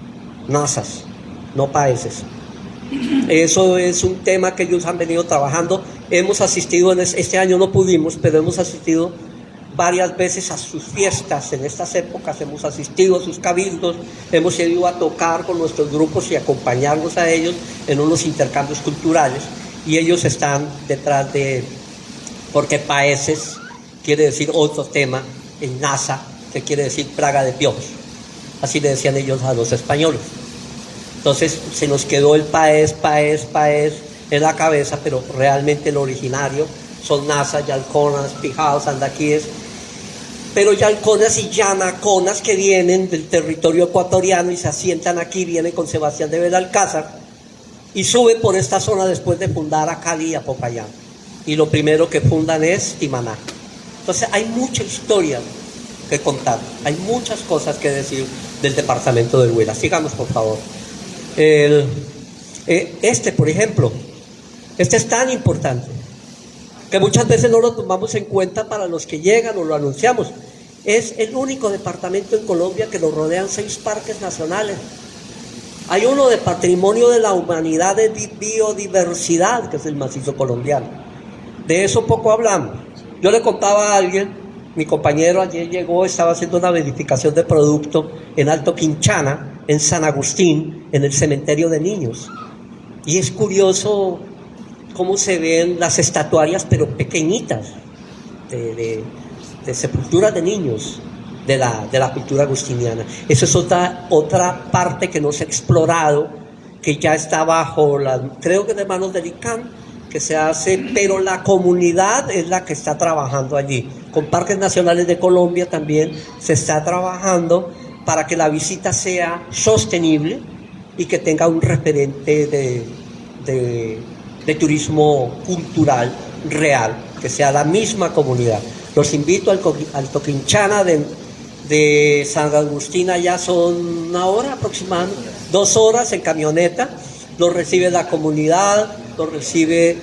no países. Eso es un tema que ellos han venido trabajando. Hemos asistido, este año no pudimos, pero hemos asistido varias veces a sus fiestas en estas épocas, hemos asistido a sus cabildos, hemos ido a tocar con nuestros grupos y acompañarlos a ellos en unos intercambios culturales, y ellos están detrás de, porque países quiere decir otro tema, en NASA, que quiere decir plaga de piojos, así le decían ellos a los españoles. Entonces se nos quedó el país en la cabeza, pero realmente lo originario son NASA, yalconas, pijaos, andaquíes, pero yalconas y yanaconas que vienen del territorio ecuatoriano y se asientan aquí, vienen con Sebastián de Belalcázar y suben por esta zona después de fundar a Cali y a Popayán. Y lo primero que fundan es Timaná. Entonces hay mucha historia que contar, hay muchas cosas que decir del departamento del Huila. Sigamos, por favor. Por ejemplo, este es tan importante que muchas veces no lo tomamos en cuenta para los que llegan o lo anunciamos. Es el único departamento en Colombia que lo rodean 6 parques nacionales. Hay uno de Patrimonio de la Humanidad de Biodiversidad, que es el macizo colombiano. De eso poco hablamos. Yo le contaba a alguien, mi compañero ayer llegó, estaba haciendo una verificación de producto en Alto Quinchana, en San Agustín, en el cementerio de niños. Y es curioso cómo se ven las estatuarias, pero pequeñitas, de sepulturas de niños de la cultura agustiniana. Eso es otra parte que no se ha explorado, que ya está bajo, creo que de manos del ICANN, que se hace, pero la comunidad es la que está trabajando allí. Con Parques Nacionales de Colombia también se está trabajando para que la visita sea sostenible y que tenga un referente de turismo cultural real, que sea la misma comunidad. Los invito al Toquinchana de San Agustín, allá son 1 hora aproximadamente, 2 horas en camioneta, los recibe la comunidad, los recibe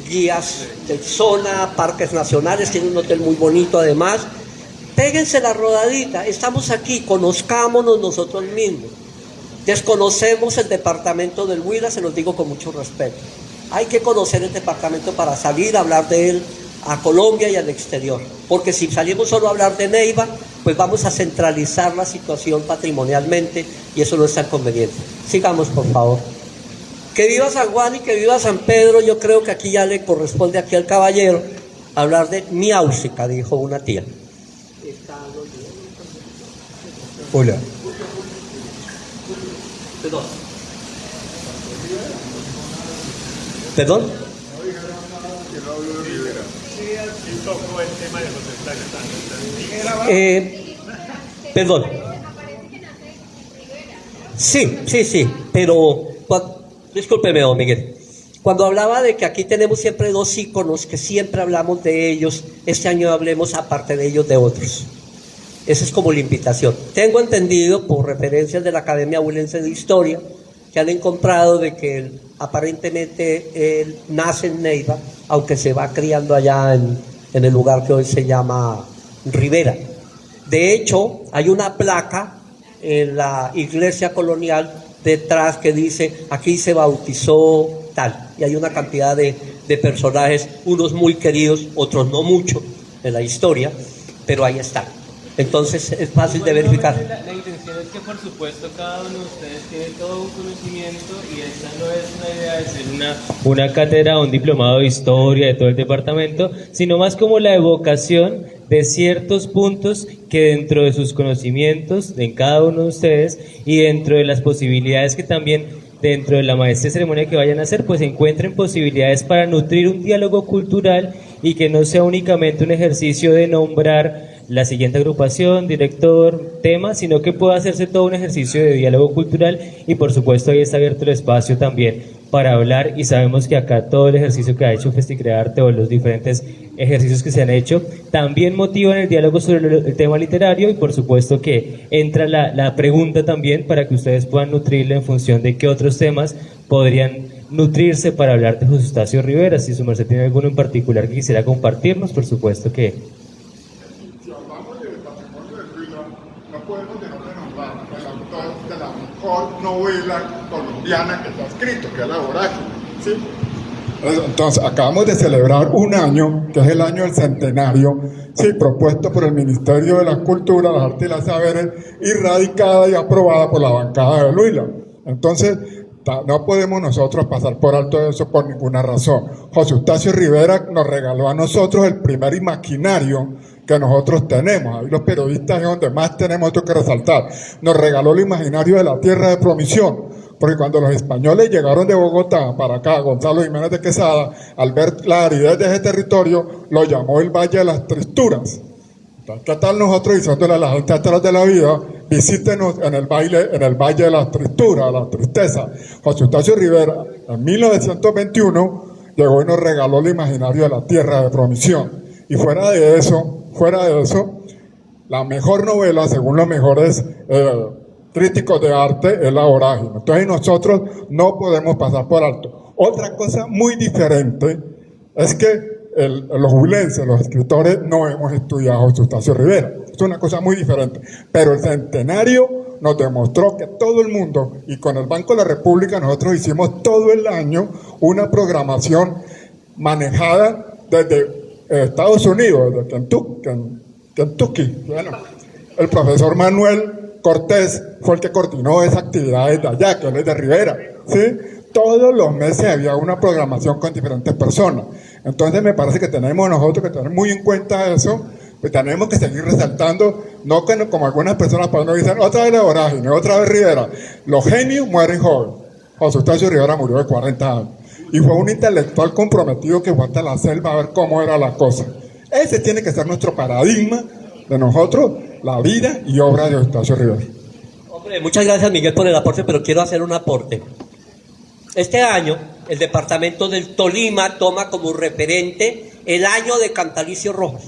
guías de zona, parques nacionales, tiene un hotel muy bonito además. Péguense la rodadita, estamos aquí, conozcámonos nosotros mismos. Desconocemos el departamento del Huila, se los digo con mucho respeto. Hay que conocer el departamento para salir a hablar de él a Colombia y al exterior, porque si salimos solo a hablar de Neiva, pues vamos a centralizar la situación patrimonialmente y eso no es tan conveniente. Sigamos, por favor. Que viva San Juan y que viva San Pedro. Yo creo que aquí ya le corresponde aquí al caballero hablar de Miausica, dijo una tía. Hola. ¿Perdón? Sí tocó el tema de los estadios. Perdón. Sí, pero discúlpeme, don Miguel. Cuando hablaba de que aquí tenemos siempre 2 íconos, que siempre hablamos de ellos, este año hablemos aparte de ellos de otros. Esa es como la invitación. Tengo entendido, por referencias de la Academia Huilense de Historia, que han encontrado de que aparentemente él nace en Neiva, aunque se va criando allá en el lugar que hoy se llama Rivera. De hecho, hay una placa en la iglesia colonial detrás que dice, aquí se bautizó tal, y hay una cantidad de personajes, unos muy queridos, otros no mucho en la historia, pero ahí está. Entonces es fácil de verificar. La intención es que, por supuesto, cada uno de ustedes tiene todo un conocimiento y esta no es una idea de ser una cátedra o un diplomado de historia de todo el departamento, sino más como la evocación de ciertos puntos que dentro de sus conocimientos, en cada uno de ustedes, y dentro de las posibilidades que también dentro de la maestría de ceremonia que vayan a hacer, pues encuentren posibilidades para nutrir un diálogo cultural y que no sea únicamente un ejercicio de nombrar la siguiente agrupación, director, tema, sino que pueda hacerse todo un ejercicio de diálogo cultural y por supuesto ahí está abierto el espacio también para hablar y sabemos que acá todo el ejercicio que ha hecho Festicrearte o los diferentes ejercicios que se han hecho también motivan el diálogo sobre el tema literario y por supuesto que entra la pregunta también para que ustedes puedan nutrirle en función de qué otros temas podrían nutrirse para hablar de José Eustacio Rivera. Si su merced tiene alguno en particular que quisiera compartirnos, por supuesto que podemos dejar de nombrar el autor de la mejor novela colombiana que se ha escrito, que es La Vorágine, ¿sí? Entonces, acabamos de celebrar un año, que es el año del centenario, sí, propuesto por el Ministerio de la Cultura, las Artes y las Saberes, y radicada y aprobada por la bancada de Huila. Entonces, no podemos nosotros pasar por alto eso por ninguna razón. José Eustacio Rivera nos regaló a nosotros el primer imaginario que nosotros tenemos. Ahí los periodistas es donde más tenemos esto que resaltar. Nos regaló el imaginario de la tierra de Promisión, porque cuando los españoles llegaron de Bogotá para acá, Gonzalo Jiménez de Quesada, al ver la aridez de ese territorio, lo llamó el Valle de las Tristuras. ¿Qué tal nosotros diciéndole a la gente atrás de la vida, visítenos en el Valle de las Tristuras, la tristeza? José Eustacio Rivera, en 1921, llegó y nos regaló el imaginario de la tierra de Promisión. Y fuera de eso, la mejor novela, según los mejores críticos de arte, es La Vorágine. Entonces nosotros no podemos pasar por alto. Otra cosa muy diferente es que los huilenses, los escritores, no hemos estudiado a José Eustacio Rivera. Es una cosa muy diferente. Pero el centenario nos demostró que todo el mundo, y con el Banco de la República nosotros hicimos todo el año una programación manejada desde Estados Unidos, desde Kentucky. Bueno, el profesor Manuel Cortés fue el que coordinó esa actividad desde allá, que él es de Rivera, ¿sí? Todos los meses había una programación con diferentes personas. Entonces me parece que tenemos nosotros que tener muy en cuenta eso, pues tenemos que seguir resaltando, no que como algunas personas para no dicen, otra vez La Vorágine, otra vez Rivera. Los genios mueren jóvenes. José Eustacio Rivera murió de 40 años. Y fue un intelectual comprometido que fue hasta la selva a ver cómo era la cosa. Ese tiene que ser nuestro paradigma de nosotros, la vida y obra de Eustacio Rivera. Hombre, muchas gracias, Miguel, por el aporte, pero quiero hacer un aporte. Este año, el departamento del Tolima toma como referente el año de Cantalicio Rojas.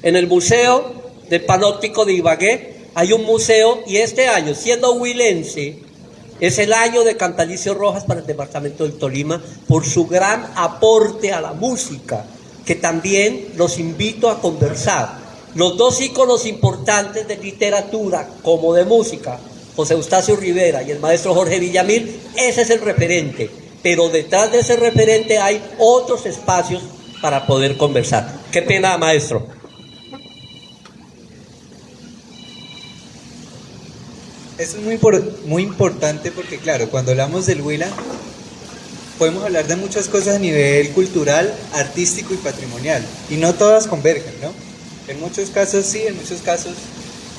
En el Museo del Panóptico de Ibagué hay un museo, y este año, siendo huilense, es el año de Cantalicio Rojas para el departamento del Tolima por su gran aporte a la música, que también los invito a conversar. Los dos íconos importantes de literatura como de música, José Eustacio Rivera y el maestro Jorge Villamil, ese es el referente. Pero detrás de ese referente hay otros espacios para poder conversar. Qué pena, maestro. Eso es muy importante porque, claro, cuando hablamos del Huila, podemos hablar de muchas cosas a nivel cultural, artístico y patrimonial. Y no todas convergen, ¿no? En muchos casos sí, en muchos casos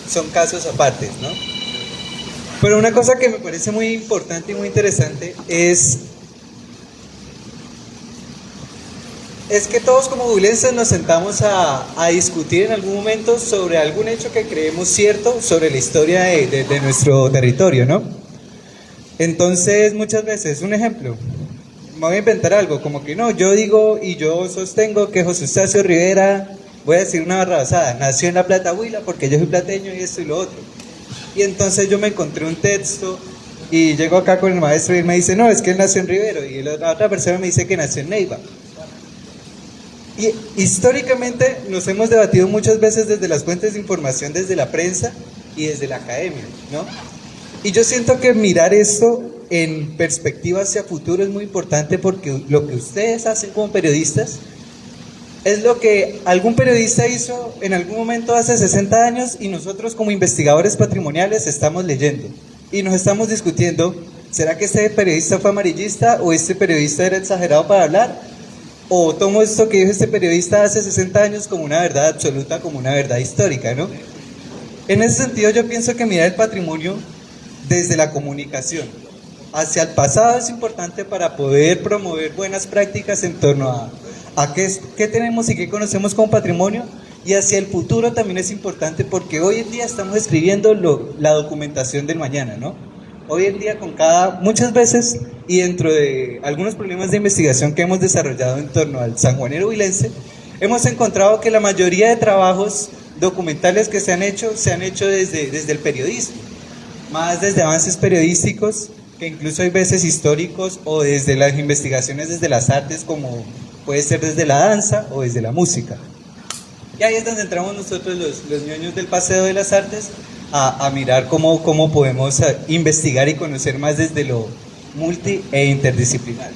son casos apartes, ¿no? Pero una cosa que me parece muy importante y muy interesante es que todos como huilenses nos sentamos a discutir en algún momento sobre algún hecho que creemos cierto sobre la historia de nuestro territorio, ¿no? Entonces, muchas veces, un ejemplo, me voy a inventar algo, como que no, yo digo y yo sostengo que José Eustacio Rivera, voy a decir una barrabasada, nació en La Plata, Huila, porque yo soy plateño y esto y lo otro. Y entonces yo me encontré un texto y llego acá con el maestro y él me dice, no, es que él nació en Rivero, y la otra persona me dice que nació en Neiva. Y históricamente nos hemos debatido muchas veces desde las fuentes de información, desde la prensa y desde la academia, ¿no? Y yo siento que mirar esto en perspectiva hacia futuro es muy importante, porque lo que ustedes hacen como periodistas es lo que algún periodista hizo en algún momento hace 60 años y nosotros como investigadores patrimoniales estamos leyendo y nos estamos discutiendo, ¿será que este periodista fue amarillista o este periodista era exagerado para hablar? ¿O tomo esto que dijo este periodista hace 60 años como una verdad absoluta, como una verdad histórica, ¿no? En ese sentido yo pienso que mirar el patrimonio desde la comunicación hacia el pasado es importante para poder promover buenas prácticas en torno a qué tenemos y qué conocemos como patrimonio, y hacia el futuro también es importante porque hoy en día estamos escribiendo la documentación del mañana, ¿no? Hoy en día muchas veces, y dentro de algunos problemas de investigación que hemos desarrollado en torno al sanjuanero huilense, hemos encontrado que la mayoría de trabajos documentales que se han hecho desde el periodismo, más desde avances periodísticos, que incluso hay veces históricos, o desde las investigaciones desde las artes, como puede ser desde la danza o desde la música. Y ahí es donde entramos nosotros los ñoños del Paseo de las Artes, a mirar cómo podemos investigar y conocer más desde lo multi e interdisciplinar.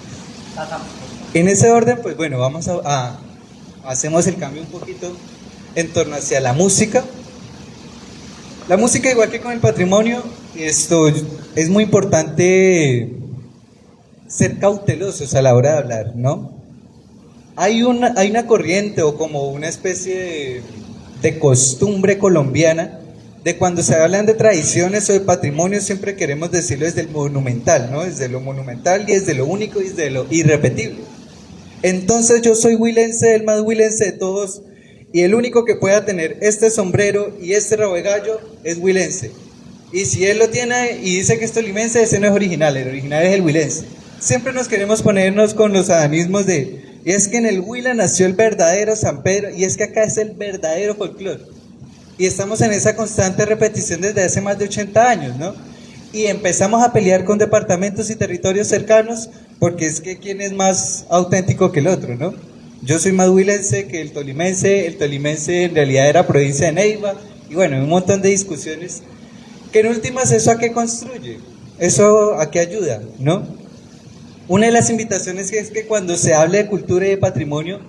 En ese orden, pues bueno, vamos hacemos el cambio un poquito en torno hacia la música. La música, igual que con el patrimonio, esto es muy importante ser cautelosos a la hora de hablar, ¿no? Hay una corriente o como una especie de costumbre colombiana de cuando se hablan de tradiciones o de patrimonio siempre queremos decirlo desde el monumental, ¿no? Desde lo monumental y desde lo único y desde lo irrepetible. Entonces yo soy huilense, el más huilense de todos, y el único que pueda tener este sombrero y este rabo de gallo es huilense. Y si él lo tiene y dice que es tolimense, ese no es original, el original es el huilense. Siempre nos queremos ponernos con los adanismos y es que en el Huila nació el verdadero San Pedro, y es que acá es el verdadero folclore. Y estamos en esa constante repetición desde hace más de 80 años, ¿no? Y empezamos a pelear con departamentos y territorios cercanos, porque es que quién es más auténtico que el otro, ¿no? Yo soy más huilense que el tolimense en realidad era provincia de Neiva, y bueno, un montón de discusiones, que en últimas eso a qué construye, eso a qué ayuda, ¿no? Una de las invitaciones es que cuando se hable de cultura y de patrimonio,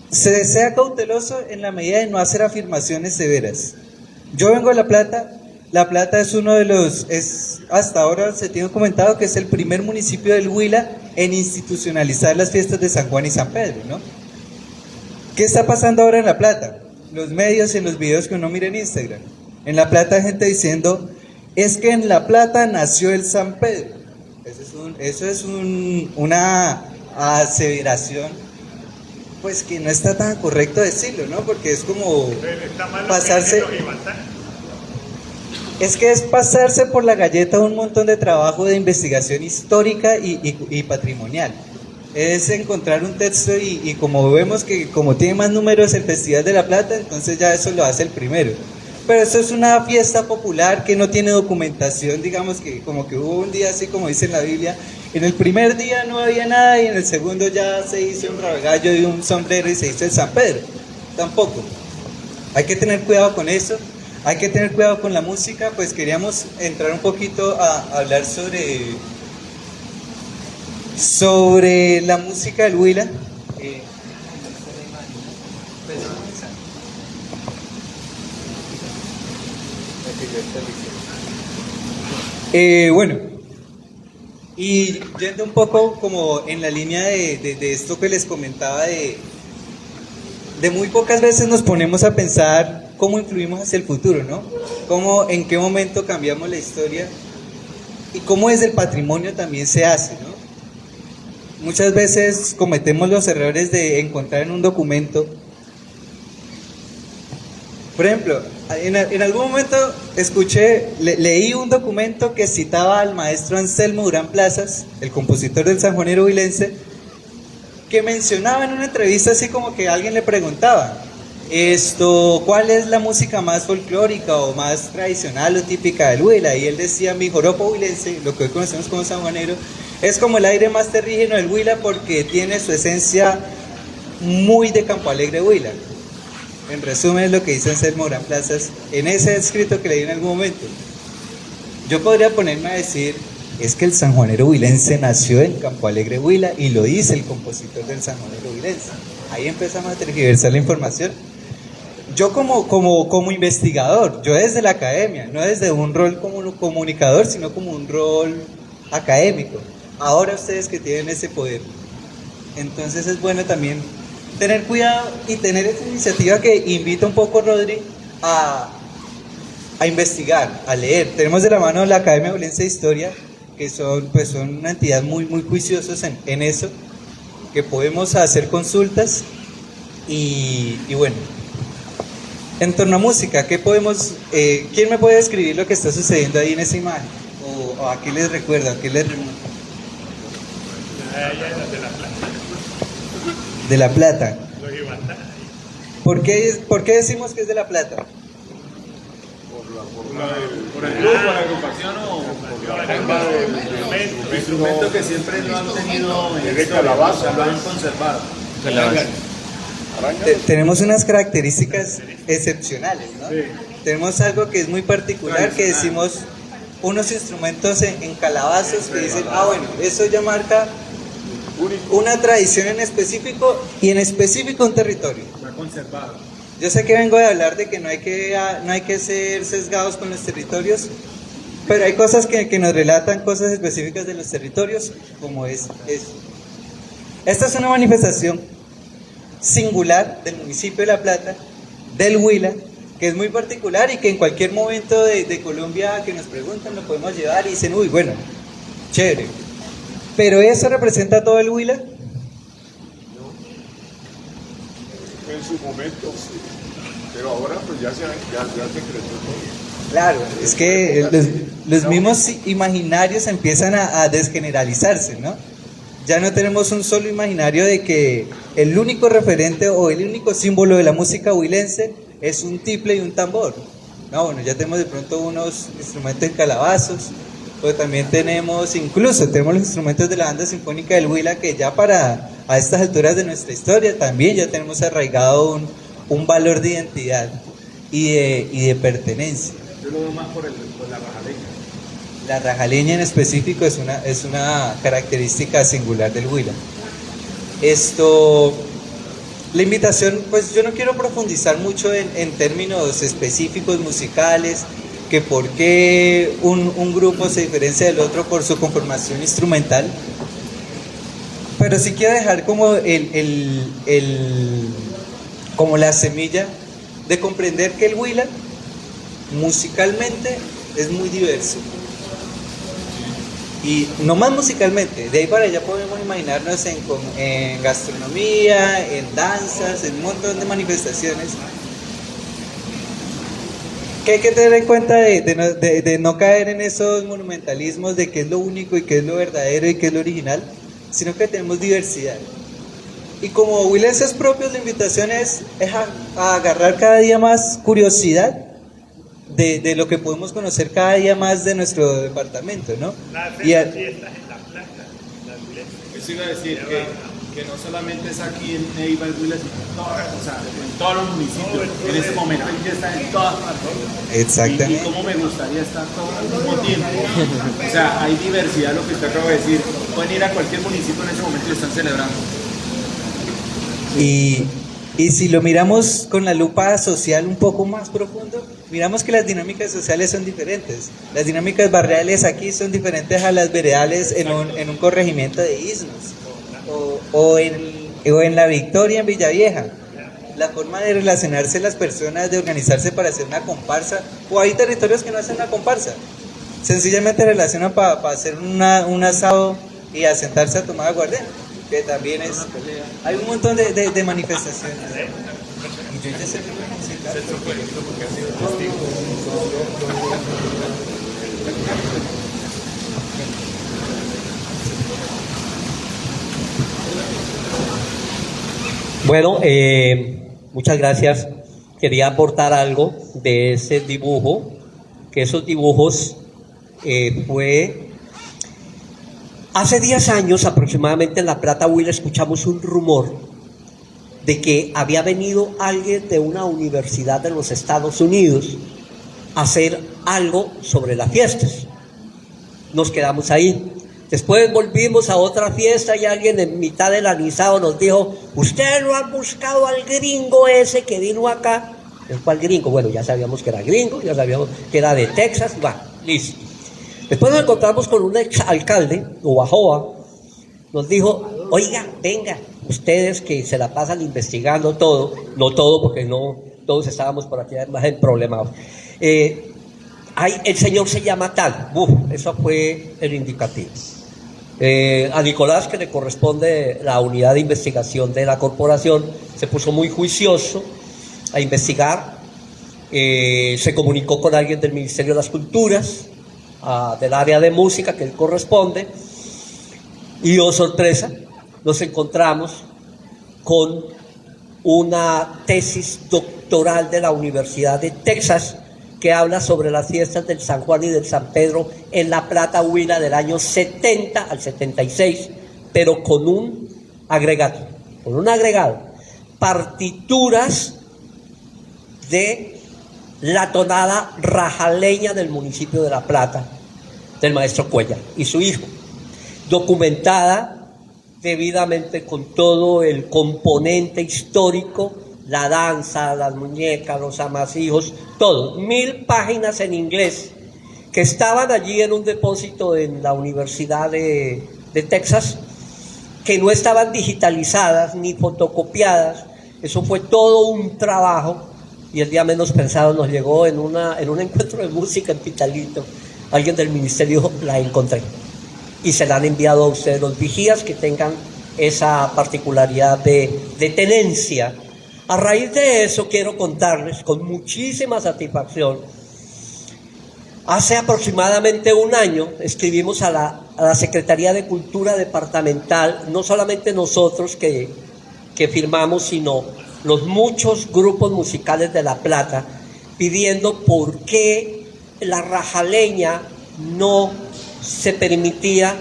se sea cauteloso en la medida de no hacer afirmaciones severas. Yo vengo de La Plata. La Plata es uno de hasta ahora se tiene comentado que es el primer municipio del Huila en institucionalizar las fiestas de San Juan y San Pedro, ¿no? ¿Qué está pasando ahora en La Plata? Los medios y en los videos que uno mira en Instagram. En La Plata hay gente diciendo, es que en La Plata nació el San Pedro. Eso es una aseveración, pues que no está tan correcto decirlo, ¿no? Porque es como pasarse... Es que es pasarse por la galleta un montón de trabajo de investigación histórica y patrimonial. Es encontrar un texto y como vemos que como tiene más números el Festival de La Plata, entonces ya eso lo hace el primero. Pero eso es una fiesta popular que no tiene documentación, digamos que como que hubo un día así como dice en la Biblia, en el primer día no había nada y en el segundo ya se hizo un rabagallo y un sombrero y se hizo el San Pedro. Tampoco. Hay que tener cuidado con eso. Hay que tener cuidado con la música, pues queríamos entrar un poquito a hablar sobre la música del Huila. Bueno, y yendo un poco como en la línea de esto que les comentaba de muy pocas veces nos ponemos a pensar cómo influimos hacia el futuro, ¿no? En qué momento cambiamos la historia y cómo desde el patrimonio también se hace, ¿no? Muchas veces cometemos los errores de encontrar en un documento. Por ejemplo, en algún momento leí un documento que citaba al maestro Anselmo Durán Plazas, el compositor del sanjuanero huilense, que mencionaba en una entrevista así como que alguien le preguntaba, ¿cuál es la música más folclórica o más tradicional o típica del Huila? Y él decía, mi joropo huilense, lo que hoy conocemos como sanjuanero, es como el aire más terrígeno del Huila porque tiene su esencia muy de Campo Alegre Huila. En resumen es lo que dice Anselmo Durán Plazas en ese escrito que leí en algún momento. Yo podría ponerme a decir, es que el sanjuanero huilense nació en Campo Alegre Huila y lo dice el compositor del sanjuanero huilense. Ahí empezamos a tergiversar la información. Yo como investigador, yo desde la academia, no desde un rol como comunicador, sino como un rol académico. Ahora ustedes que tienen ese poder. Entonces es bueno también tener cuidado y tener esa iniciativa que invita un poco, Rodri, a investigar, a leer. Tenemos de la mano la Academia Huilense de Historia, que son una entidad muy juiciosos en eso, que podemos hacer consultas y bueno. En torno a música, ¿qué podemos, ¿quién me puede describir lo que está sucediendo ahí en esa imagen? ¿O a qué les recuerda? ¿A qué les remonta? De La Plata. ¿Por qué decimos que es de La Plata? ¿Por el grupo, la agrupación o por el instrumento que siempre lo han tenido en historia, lo han conservado? Tenemos unas características excepcionales, ¿no? tenemos algo que es muy particular, que decimos unos instrumentos en calabazos que dicen, bueno, eso ya marca una tradición en específico y en específico un territorio. Está conservado. Yo sé que vengo de hablar de que no hay que ser sesgados con los territorios, pero hay cosas que nos relatan cosas específicas de los territorios, como es eso. Esta es una manifestación singular del municipio de La Plata, del Huila, que es muy particular y que en cualquier momento de Colombia que nos preguntan lo podemos llevar y dicen, uy, bueno, chévere. Pero ¿eso representa todo el Huila? En su momento sí, pero ahora pues ya se creció todo. Claro, es que los mismos imaginarios empiezan a desgeneralizarse, ¿no? Ya no tenemos un solo imaginario de que el único referente o el único símbolo de la música huilense es un tiple y un tambor. No, bueno, ya tenemos de pronto unos instrumentos en calabazos, pero también tenemos los instrumentos de la banda sinfónica del Huila, que ya a estas alturas de nuestra historia también ya tenemos arraigado un valor de identidad y de pertenencia. Yo lo veo más por la rajaleña. La rajaleña en específico es una característica singular del Huila. La invitación, pues yo no quiero profundizar mucho en términos específicos musicales, que por qué un grupo se diferencia del otro por su conformación instrumental, pero sí quiero dejar como como la semilla de comprender que el Huila musicalmente es muy diverso. Y no más musicalmente, de ahí para allá podemos imaginarnos en gastronomía, en danzas, en un montón de manifestaciones. Que hay que tener en cuenta de no caer en esos monumentalismos de qué es lo único y qué es lo verdadero y qué es lo original, sino que tenemos diversidad. Y como huilenses propios, la invitación es a agarrar cada día más curiosidad de lo que podemos conocer cada día más de nuestro departamento, ¿no? Fiestas en La Plata, las huilenses. Eso iba a decir que no solamente es aquí en Neiva, en Huila, sino en todos los municipios. En este momento ya está en todas partes. Exactamente. Y cómo me gustaría estar todo al mismo tiempo. O sea, hay diversidad, lo que usted acaba de decir. Pueden ir a cualquier municipio en ese momento y lo están celebrando. Y si lo miramos con la lupa social un poco más profundo, miramos que las dinámicas sociales son diferentes. Las dinámicas barriales aquí son diferentes a las veredales en un corregimiento de ismos o en La Victoria, en Villavieja. La forma de relacionarse las personas, de organizarse para hacer una comparsa, o hay territorios que no hacen una comparsa, sencillamente relacionan para hacer un asado y a sentarse a tomar aguardiente, que también es... Hay un montón de manifestaciones. Y yo ya sé que voy a musicar. Bueno, muchas gracias. Quería aportar algo de ese dibujo, que esos dibujos fue... Hace 10 años aproximadamente en La Plata, Huila, escuchamos un rumor de que había venido alguien de una universidad de los Estados Unidos a hacer algo sobre las fiestas. Nos quedamos ahí. Después volvimos a otra fiesta y alguien en mitad del anisado nos dijo: ustedes no han buscado al gringo ese que vino acá. ¿Cuál gringo? Bueno, ya sabíamos que era gringo, ya sabíamos que era de Texas. Va, listo. Después nos encontramos con un exalcalde, Ubajoa, nos dijo: oiga, venga, ustedes que se la pasan investigando todo, no todo porque no todos estábamos por aquí más en problemas. El señor se llama tal. Eso fue el indicativo. A Nicolás, que le corresponde la unidad de investigación de la corporación, se puso muy juicioso a investigar. Se comunicó con alguien del Ministerio de las Culturas, del área de música que él corresponde, y oh sorpresa, nos encontramos con una tesis doctoral de la Universidad de Texas que habla sobre las fiestas del San Juan y del San Pedro en La Plata, Huila, del año 70 al 76, pero con un agregado, partituras de la tonada rajaleña del municipio de La Plata, del maestro Cuellar y su hijo, documentada debidamente con todo el componente histórico, la danza, las muñecas, los amasijos, todo, 1000 páginas en inglés que estaban allí en un depósito en la Universidad de Texas, que no estaban digitalizadas ni fotocopiadas. Eso fue todo un trabajo y el día menos pensado nos llegó en un encuentro de música en Pitalito. Alguien del ministerio dijo, la encontré, y se la han enviado a ustedes los vigías que tengan esa particularidad de tenencia. A raíz de eso quiero contarles con muchísima satisfacción. Hace aproximadamente un año escribimos a la Secretaría de Cultura Departamental, no solamente nosotros que firmamos, sino los muchos grupos musicales de La Plata, pidiendo por qué la rajaleña no se permitía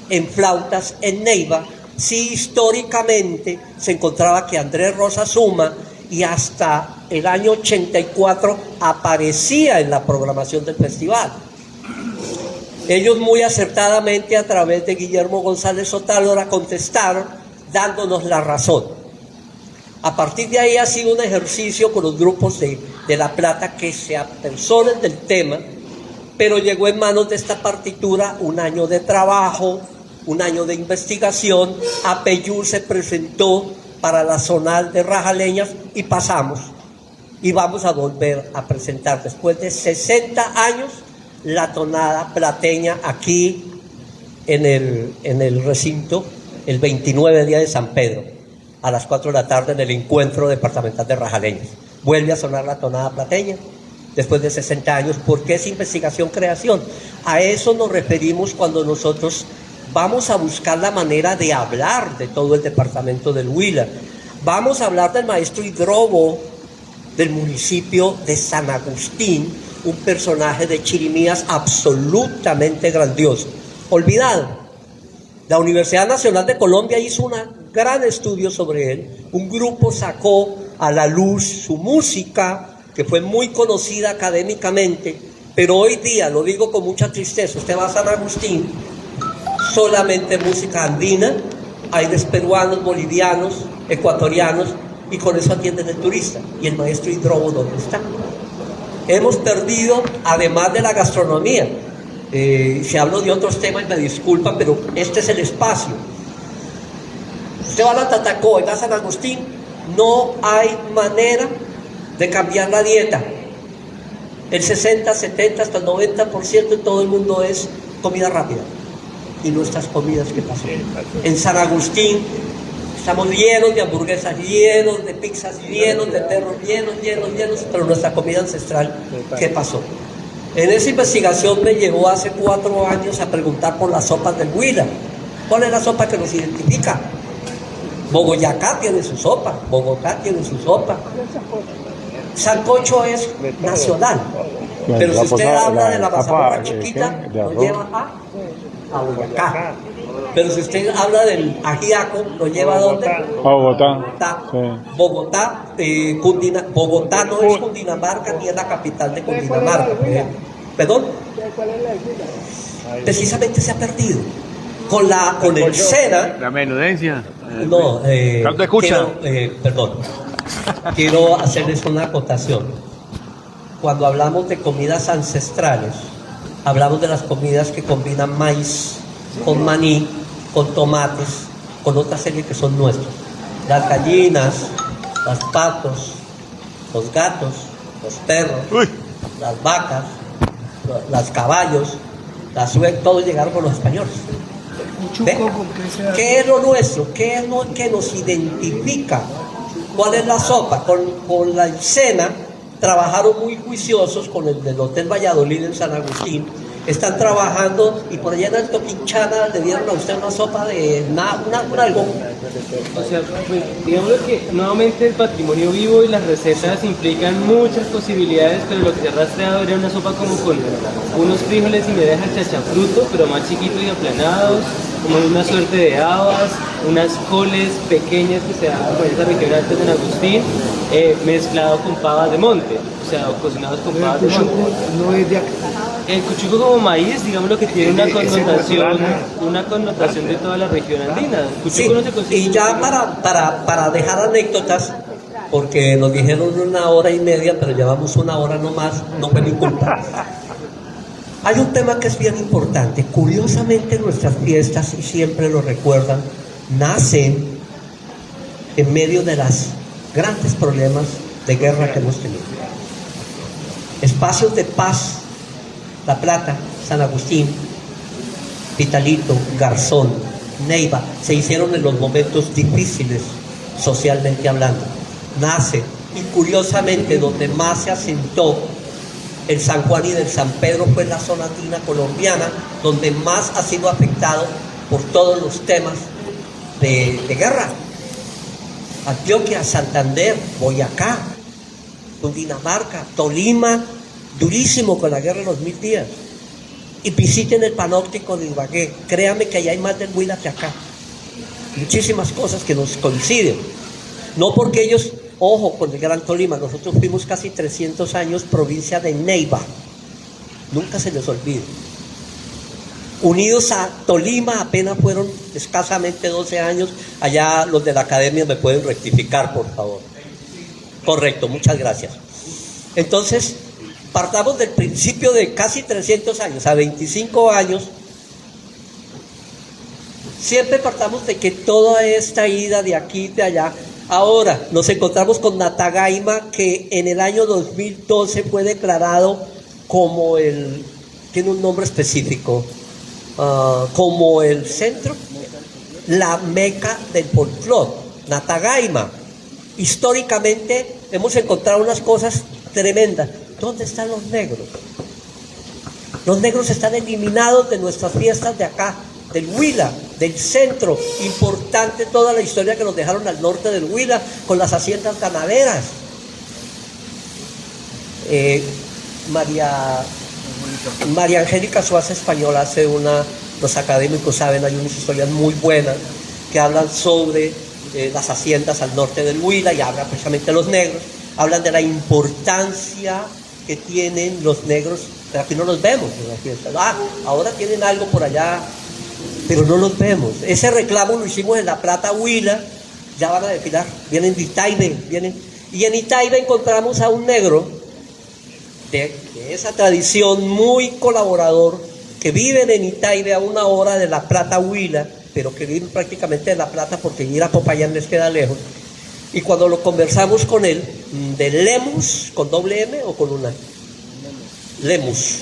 en flautas en Neiva, si históricamente se encontraba que Andrés Rosa Suma y hasta el año 84 aparecía en la programación del festival. Ellos muy acertadamente a través de Guillermo González Otálora contestaron dándonos la razón. A partir de ahí ha sido un ejercicio con los grupos de La Plata que se apersonen del tema, pero llegó en manos de esta partitura un año de trabajo, un año de investigación. APEYUR se presentó para la zonal de rajaleñas y pasamos. Y vamos a volver a presentar después de 60 años la tonada plateña aquí en el recinto el 29 día de San Pedro a las 4 de la tarde en el encuentro departamental de rajaleñas. Vuelve a sonar la tonada plateña después de 60 años, porque es investigación-creación. A eso nos referimos cuando nosotros vamos a buscar la manera de hablar de todo el departamento del Huila. Vamos a hablar del maestro Hidrobo del municipio de San Agustín, un personaje de Chirimías absolutamente grandioso, olvidado. La Universidad Nacional de Colombia hizo un gran estudio sobre él. Un grupo sacó a la luz su música, que fue muy conocida académicamente, pero hoy día, lo digo con mucha tristeza, usted va a San Agustín, solamente música andina, aires peruanos, bolivianos, ecuatorianos, y con eso atienden el turista. ¿Y el maestro Hidrobo dónde está? Hemos perdido, además de la gastronomía, si hablo de otros temas me disculpan, pero este es el espacio. Usted va a la Tatacoa y va a San Agustín, no hay manera de cambiar la dieta. El 60, 70, hasta el 90% de todo el mundo es comida rápida. Y nuestras comidas, ¿qué pasó? En San Agustín estamos llenos de hamburguesas, llenos de pizzas, llenos de perros, llenos, pero nuestra comida ancestral, ¿qué pasó? En esa investigación me llevó hace 4 años a preguntar por las sopas del Huila. ¿Cuál es la sopa que nos identifica? Bogoyacá tiene su sopa, Bogotá tiene su sopa. Sancocho es nacional, pero si usted habla de la mazamorra chiquita, lo lleva a Boyacá. Pero si usted habla del ajiaco, ¿lo lleva a dónde? A Bogotá. Sí. Bogotá, Bogotá no es Cundinamarca ni es la capital de Cundinamarca. ¿Perdón? Precisamente se ha perdido. Con el SENA. La menudencia. No, ¿Cuánto escucha? Perdón. Quiero hacerles una acotación. Cuando hablamos de comidas ancestrales, hablamos de las comidas que combinan maíz con maní, con tomates, con otra serie que son nuestros. Las gallinas, los patos, los gatos, los perros, las vacas, los caballos, las suecas, todos llegaron con los españoles. ¿Qué es lo nuestro? ¿Qué es lo que nos identifica? ¿Cuál es la sopa? Con la SENA trabajaron muy juiciosos con el del Hotel Valladolid en San Agustín. Están trabajando y por allá en Alto Quinchana le dieron a usted una sopa de algo. O sea, pues, digamos que nuevamente el patrimonio vivo y las recetas implican muchas posibilidades, pero lo que se ha rastreado era una sopa como con unos frijoles y media de chachafruto, pero más chiquitos y aplanados, como una suerte de habas, unas coles pequeñas que se dan por esa región alta de San Agustín, mezclado con pavas de monte, o sea, cocinados con pavas de monte. No es de acá. El cuchuco como maíz, digamos lo que tiene una connotación de toda la región andina. El Sí, cuchuco no se consigue y ya para dejar anécdotas, porque nos dijeron 1 hora y media, pero llevamos 1 hora nomás, no fue mi culpa. Hay un tema que es bien importante. Curiosamente nuestras fiestas, y siempre lo recuerdan, nacen en medio de los grandes problemas de guerra que hemos tenido. Espacios de paz, La Plata, San Agustín, Pitalito, Garzón, Neiva, se hicieron en los momentos difíciles socialmente hablando. Nace, y curiosamente donde más se asentó el San Juan y del San Pedro fue la zona andina colombiana, donde más ha sido afectado por todos los temas de guerra. Antioquia, Santander, Boyacá, Cundinamarca, Tolima, durísimo con la guerra de los 1000 días. Y visiten el panóptico de Ibagué, créame que allá hay más del Huila que acá. Muchísimas cosas que nos coinciden. No porque ellos, ojo, con el Gran Tolima, nosotros fuimos casi 300 años provincia de Neiva. Nunca se les olvide. Unidos a Tolima apenas fueron escasamente 12 años. Allá los de la academia me pueden rectificar, por favor. Correcto, muchas gracias. Entonces, partamos del principio de casi 300 años, a 25 años. Siempre partamos de que toda esta ida de aquí y de allá. Ahora nos encontramos con Natagaima, que en el año 2012 fue declarado como tiene un nombre específico, como el centro, la meca del folclore, Natagaima. Históricamente hemos encontrado unas cosas tremendas. ¿Dónde están los negros? Los negros están eliminados de nuestras fiestas de acá, del Huila, del centro. Importante toda la historia que nos dejaron al norte del Huila con las haciendas ganaderas. María Angélica Suárez Española hace los académicos saben, hay unas historias muy buenas que hablan sobre las haciendas al norte del Huila y hablan precisamente de los negros, hablan de la importancia que tienen los negros, pero aquí no los vemos en la fiesta. Ahora tienen algo por allá, pero no los vemos. Ese reclamo lo hicimos en La Plata, Huila, ya van a desfilar, vienen de Itaibe, y en Itaibe encontramos a un negro de esa tradición muy colaborador, que viven en Itaibe a 1 hora de La Plata, Huila, pero que viven prácticamente en La Plata porque ir a Popayán les queda lejos. Y cuando lo conversamos con él, de Lemus, ¿con doble M o con una? Lemus,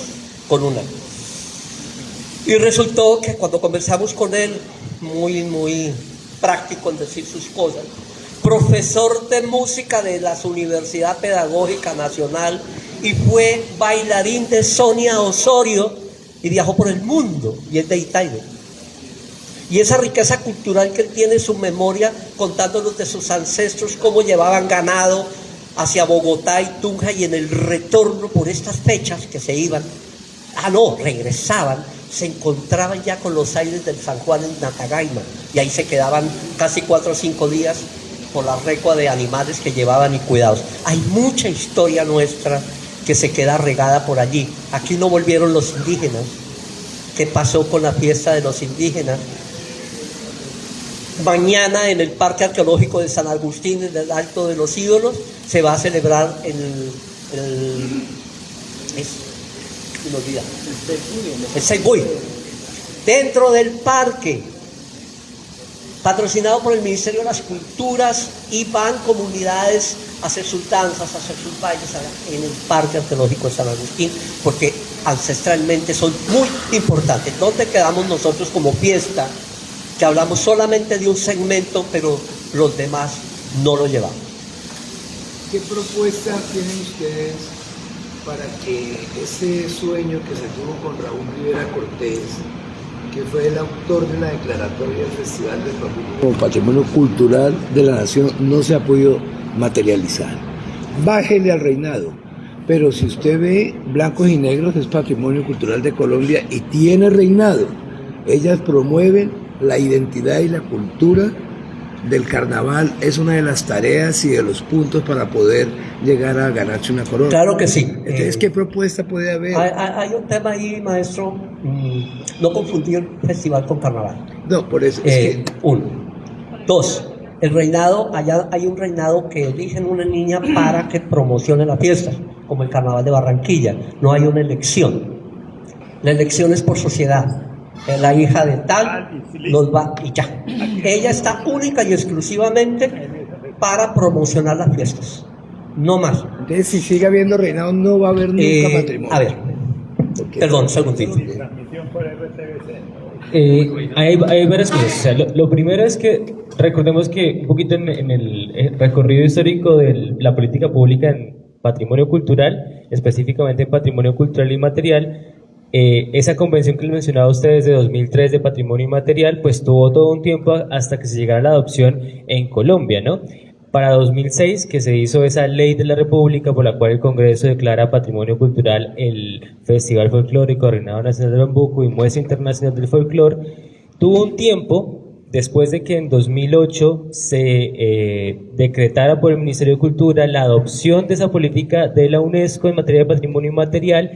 con una. Y resultó que cuando conversamos con él, muy práctico en decir sus cosas, profesor de música de la Universidad Pedagógica Nacional y fue bailarín de Sonia Osorio y viajó por el mundo y es de Itaibe. Y esa riqueza cultural que él tiene en su memoria, contándonos de sus ancestros, cómo llevaban ganado hacia Bogotá y Tunja, y en el retorno por estas fechas que se iban, regresaban, se encontraban ya con los aires del San Juan en Natagaima, y ahí se quedaban casi 4 o 5 días por la recua de animales que llevaban y cuidados. Hay mucha historia nuestra que se queda regada por allí. Aquí no volvieron los indígenas. ¿Qué pasó con la fiesta de los indígenas? Mañana en el Parque Arqueológico de San Agustín, en el Alto de los Ídolos, se va a celebrar el Seibuy, dentro del parque, patrocinado por el Ministerio de las Culturas, y van comunidades a hacer sus danzas, a hacer sus bailes en el Parque Arqueológico de San Agustín, porque ancestralmente son muy importantes. ¿Dónde quedamos nosotros como fiesta? Que hablamos solamente de un segmento, pero los demás no lo llevamos. ¿Qué propuesta tienen ustedes para que ese sueño que se tuvo con Raúl Rivera Cortés, que fue el autor de la declaratoria del Festival del Patrimonio Cultural de la Nación, no se ha podido materializar? Bájele al reinado. Pero si usted ve Blancos y Negros, es Patrimonio Cultural de Colombia y tiene reinado. Ellas promueven la identidad y la cultura del carnaval es una de las tareas y de los puntos para poder llegar a ganarse una corona. Claro que sí. Entonces, ¿qué propuesta puede haber? Hay un tema ahí, maestro, no confundir festival con carnaval. No, por eso es que... Uno. Dos, el reinado, allá hay un reinado que eligen una niña para que promocione la fiesta, como el carnaval de Barranquilla. No hay una elección. La elección es por sociedad. La hija de tal nos va y ya. Ella está única y exclusivamente para promocionar las fiestas. No más. Entonces, si sigue habiendo reinado, no va a haber nunca matrimonio. A ver, perdón, segundito. Hay varias cosas. O sea, lo primero es que recordemos que un poquito en el recorrido histórico de la política pública en patrimonio cultural, específicamente en patrimonio cultural inmaterial, esa convención que les mencionaba a ustedes de 2003 de patrimonio inmaterial, pues tuvo todo un tiempo hasta que se llegara a la adopción en Colombia, ¿no? Para 2006, que se hizo esa ley de la República por la cual el Congreso declara patrimonio cultural el Festival Folclórico Reinado Nacional del Bambuco y Muestra Internacional del Folclore, tuvo un tiempo después de que en 2008 se decretara por el Ministerio de Cultura la adopción de esa política de la UNESCO en materia de patrimonio inmaterial,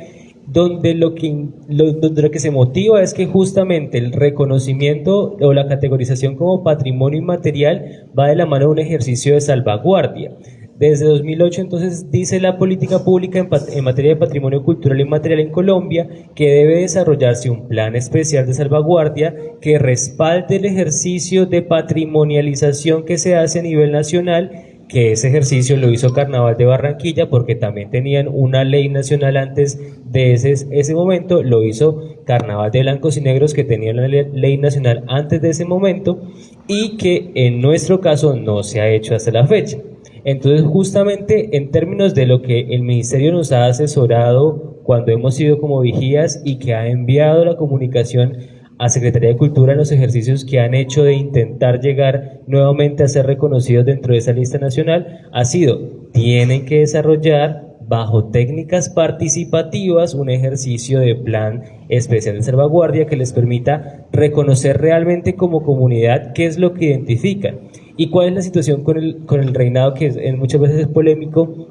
donde lo que se motiva es que justamente el reconocimiento o la categorización como patrimonio inmaterial va de la mano de un ejercicio de salvaguardia. Desde 2008 entonces dice la política pública en materia de patrimonio cultural inmaterial en Colombia que debe desarrollarse un plan especial de salvaguardia que respalde el ejercicio de patrimonialización que se hace a nivel nacional, que ese ejercicio lo hizo Carnaval de Barranquilla porque también tenían una ley nacional antes de ese momento, lo hizo Carnaval de Blancos y Negros que tenía una ley nacional antes de ese momento y que en nuestro caso no se ha hecho hasta la fecha. Entonces justamente en términos de lo que el Ministerio nos ha asesorado cuando hemos sido como vigías y que ha enviado la comunicación a Secretaría de Cultura en los ejercicios que han hecho de intentar llegar nuevamente a ser reconocidos dentro de esa lista nacional, ha sido, tienen que desarrollar bajo técnicas participativas un ejercicio de plan especial de salvaguardia que les permita reconocer realmente como comunidad qué es lo que identifican y cuál es la situación con el reinado, que muchas veces es polémico,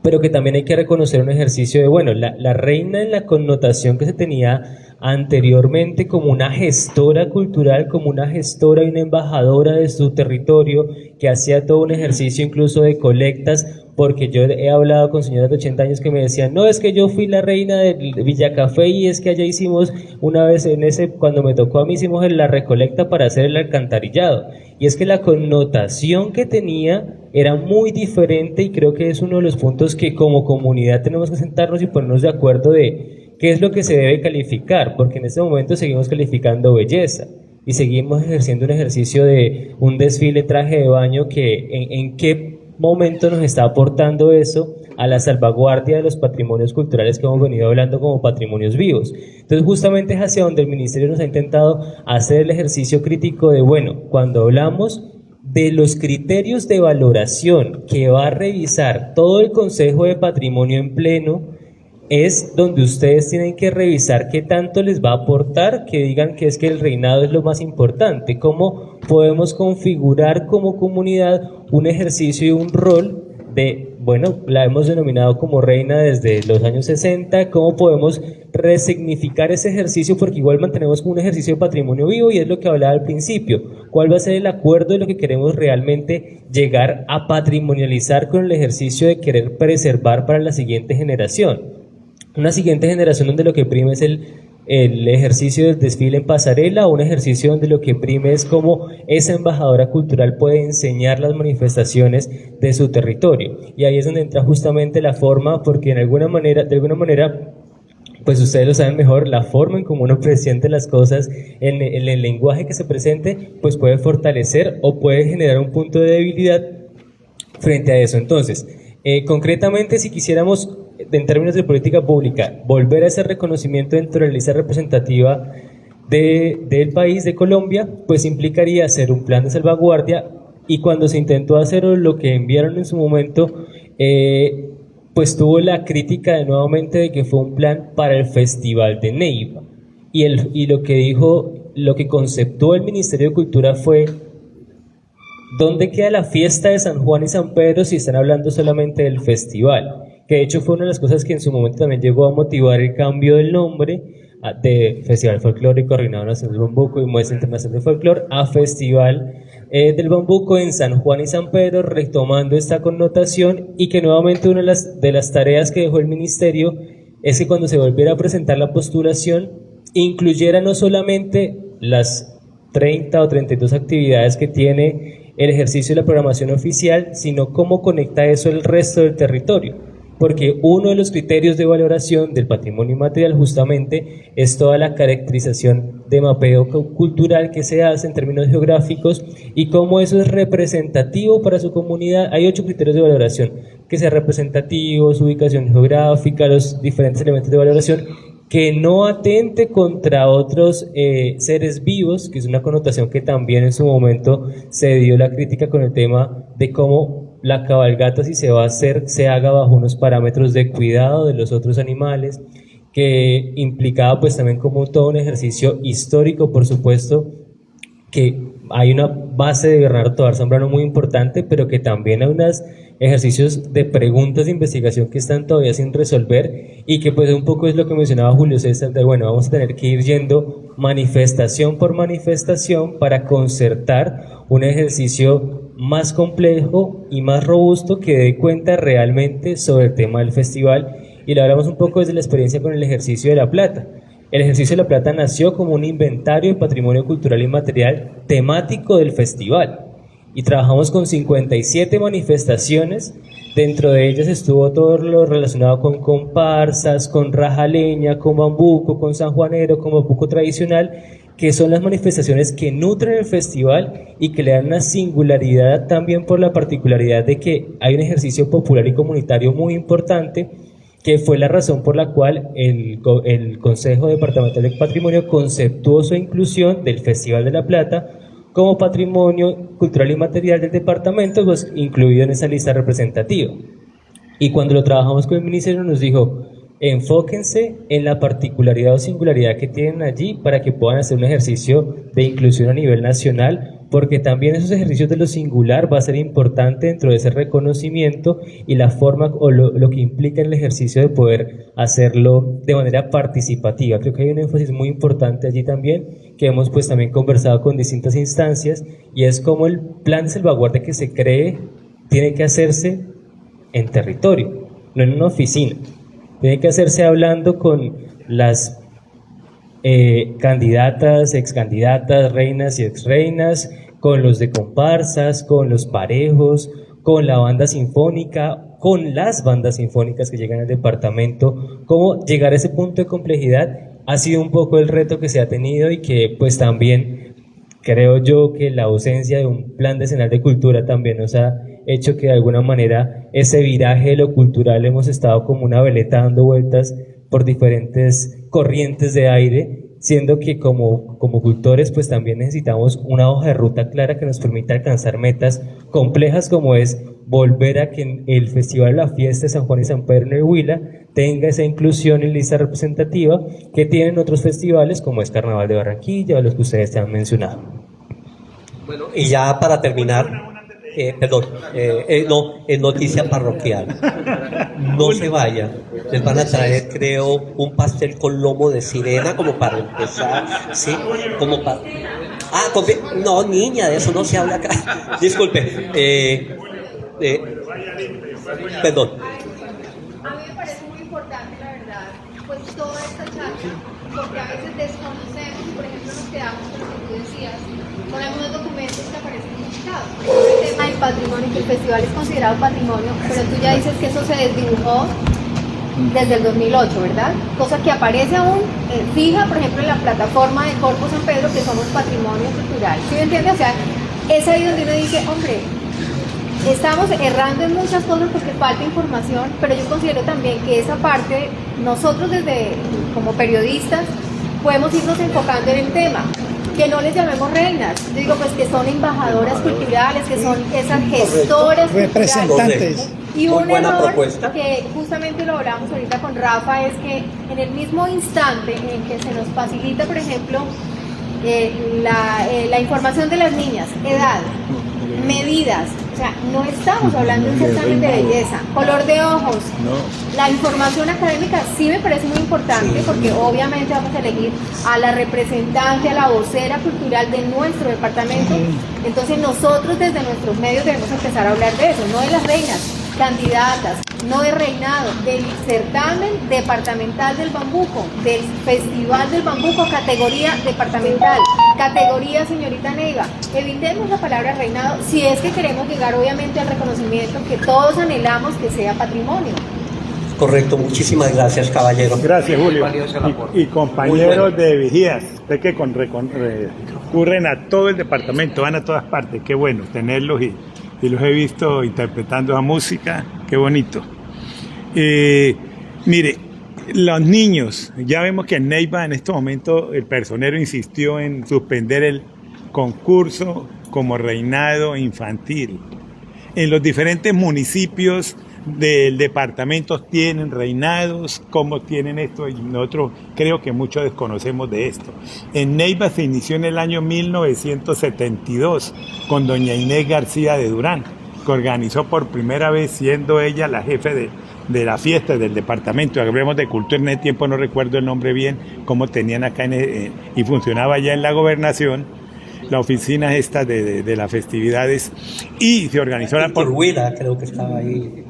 pero que también hay que reconocer un ejercicio de, bueno, la reina en la connotación que se tenía anteriormente como una gestora cultural, como una gestora y una embajadora de su territorio, que hacía todo un ejercicio incluso de colectas, porque yo he hablado con señoras de 80 años que me decían, no, es que yo fui la reina de Villacafé y es que allá hicimos una vez cuando me tocó a mí hicimos la recolecta para hacer el alcantarillado, y es que la connotación que tenía era muy diferente y creo que es uno de los puntos que como comunidad tenemos que sentarnos y ponernos de acuerdo de qué es lo que se debe calificar, porque en este momento seguimos calificando belleza y seguimos ejerciendo un ejercicio de un desfile traje de baño que en qué momento nos está aportando eso a la salvaguardia de los patrimonios culturales que hemos venido hablando como patrimonios vivos. Entonces justamente es hacia donde el Ministerio nos ha intentado hacer el ejercicio crítico de, bueno, cuando hablamos de los criterios de valoración que va a revisar todo el Consejo de Patrimonio en pleno, es donde ustedes tienen que revisar qué tanto les va a aportar, que digan que es que el reinado es lo más importante, cómo podemos configurar como comunidad un ejercicio y un rol de, bueno, la hemos denominado como reina desde los años 60, cómo podemos resignificar ese ejercicio, porque igual mantenemos como un ejercicio de patrimonio vivo y es lo que hablaba al principio, cuál va a ser el acuerdo de lo que queremos realmente llegar a patrimonializar con el ejercicio de querer preservar para la siguiente generación. Una siguiente generación donde lo que prime es el ejercicio del desfile en pasarela, o un ejercicio donde lo que prime es cómo esa embajadora cultural puede enseñar las manifestaciones de su territorio. Y ahí es donde entra justamente la forma, porque de alguna manera, pues ustedes lo saben mejor, la forma en cómo uno presente las cosas, en el lenguaje que se presente, pues puede fortalecer o puede generar un punto de debilidad frente a eso. Entonces, concretamente, si quisiéramos, en términos de política pública, volver a ese reconocimiento dentro de la lista representativa del país, de Colombia, pues implicaría hacer un plan de salvaguardia, y cuando se intentó hacerlo, lo que enviaron en su momento, pues tuvo la crítica de nuevamente de que fue un plan para el Festival de Neiva, y lo que conceptuó el Ministerio de Cultura fue ¿dónde queda la fiesta de San Juan y San Pedro si están hablando solamente del festival? Que de hecho fue una de las cosas que en su momento también llegó a motivar el cambio del nombre de Festival Folclórico Reinado Nacional del Bambuco y Muestra Internacional de Folclore a Festival del Bambuco en San Juan y San Pedro, retomando esta connotación, y que nuevamente una de las tareas que dejó el ministerio es que cuando se volviera a presentar la postulación incluyera no solamente las 30 o 32 actividades que tiene el ejercicio de la programación oficial, sino cómo conecta eso el resto del territorio. Porque uno de los criterios de valoración del patrimonio inmaterial justamente es toda la caracterización de mapeo cultural que se hace en términos geográficos y cómo eso es representativo para su comunidad. Hay 8 criterios de valoración: que sea representativo, su ubicación geográfica, los diferentes elementos de valoración, que no atente contra otros seres vivos, que es una connotación que también en su momento se dio la crítica con el tema de cómo la cabalgata, si se va a hacer, se haga bajo unos parámetros de cuidado de los otros animales, que implicaba pues también como todo un ejercicio histórico, por supuesto, que hay una base de Bernardo Tovar Zambrano muy importante, pero que también hay unos ejercicios de preguntas de investigación que están todavía sin resolver, y que pues un poco es lo que mencionaba Julio César, de bueno, vamos a tener que ir yendo manifestación por manifestación para concertar un ejercicio más complejo y más robusto que dé cuenta realmente sobre el tema del festival. Y lo hablamos un poco desde la experiencia con el ejercicio de La Plata. El ejercicio de La Plata nació como un inventario de patrimonio cultural inmaterial temático del festival, y trabajamos con 57 manifestaciones. Dentro de ellas estuvo todo lo relacionado con comparsas, con rajaleña, con bambuco, con sanjuanero, con bambuco tradicional, que son las manifestaciones que nutren el festival y que le dan una singularidad también por la particularidad de que hay un ejercicio popular y comunitario muy importante, que fue la razón por la cual el Consejo Departamental de Patrimonio conceptuó su inclusión del Festival de La Plata como patrimonio cultural inmaterial del departamento, pues incluido en esa lista representativa. Y cuando lo trabajamos con el ministerio nos dijo: enfóquense en la particularidad o singularidad que tienen allí para que puedan hacer un ejercicio de inclusión a nivel nacional, porque también esos ejercicios de lo singular va a ser importante dentro de ese reconocimiento y la forma o lo que implica el ejercicio de poder hacerlo de manera participativa. Creo que hay un énfasis muy importante allí también, que hemos pues también conversado con distintas instancias, y es como el plan de salvaguardia que se cree tiene que hacerse en territorio, no en una oficina. Tiene que hacerse hablando con las candidatas, excandidatas, reinas y exreinas, con los de comparsas, con los parejos, con la banda sinfónica, con las bandas sinfónicas que llegan al departamento. Cómo llegar a ese punto de complejidad ha sido un poco el reto que se ha tenido, y que pues también creo yo que la ausencia de un plan decenal de cultura también nos ha hecho que de alguna manera ese viraje de lo cultural hemos estado como una veleta dando vueltas por diferentes corrientes de aire, siendo que como cultores pues también necesitamos una hoja de ruta clara que nos permita alcanzar metas complejas, como es volver a que el Festival La Fiesta de San Juan y San Pedro en el Huila tenga esa inclusión en lista representativa que tienen otros festivales como es Carnaval de Barranquilla o los que ustedes te han mencionado. Bueno, y ya para terminar, es noticia parroquial. No se vaya. Les van a traer, creo, un pastel con lomo de sirena como para empezar. Sí, como para... no, niña, de eso no se habla acá. Disculpe. Perdón. A mí me parece muy importante, la verdad, pues toda esta charla, porque a veces desconocemos y, por ejemplo, nos quedamos con lo que tú decías, con algunos documentos que aparecen publicados. El tema del patrimonio, que el festival es considerado patrimonio, pero tú ya dices que eso se desdibujó desde el 2008, ¿verdad? Cosa que aparece aún fija, por ejemplo, en la plataforma de Corpo San Pedro, que somos patrimonio cultural. ¿Sí me entiendes? O sea, es ahí donde uno dice, hombre, estamos errando en muchas cosas porque falta información, pero yo considero también que esa parte, nosotros desde como periodistas, podemos irnos enfocando en el tema. Que no les llamemos reinas, yo digo pues que son embajadoras culturales, que son esas gestoras representantes. Y muy un buena error propuesta, que justamente lo hablamos ahorita con Rafa, es que en el mismo instante en que se nos facilita, por ejemplo, la información de las niñas, edad, medidas. O sea, no estamos hablando de un certamen de belleza, color de ojos. La información académica sí me parece muy importante porque obviamente vamos a elegir a la representante, a la vocera cultural de nuestro departamento. Entonces nosotros desde nuestros medios debemos empezar a hablar de eso, no de las reinas candidatas, no de reinado, del certamen departamental del bambuco, del festival del bambuco, categoría departamental, categoría señorita Neiva. Evitemos la palabra reinado si es que queremos llegar obviamente al reconocimiento que todos anhelamos que sea patrimonio. Correcto, muchísimas gracias, caballero. Gracias, Julio. Y compañeros de vigías, ustedes que recurren a todo el departamento, van a todas partes, qué bueno tenerlos y los he visto interpretando la música, qué bonito. Mire, los niños, ya vemos que en Neiva en este momento el personero insistió en suspender el concurso como reinado infantil. En los diferentes municipios del departamento tienen reinados, cómo tienen esto, y nosotros creo que muchos desconocemos de esto. En Neiva se inició en el año 1972 con doña Inés García de Durán, que organizó por primera vez, siendo ella la jefe de la fiesta del departamento. Hablemos de cultura, en ese tiempo no recuerdo el nombre bien, cómo tenían acá y funcionaba ya en la gobernación la oficina esta de las festividades, y se organizó por Huila, creo que estaba ahí.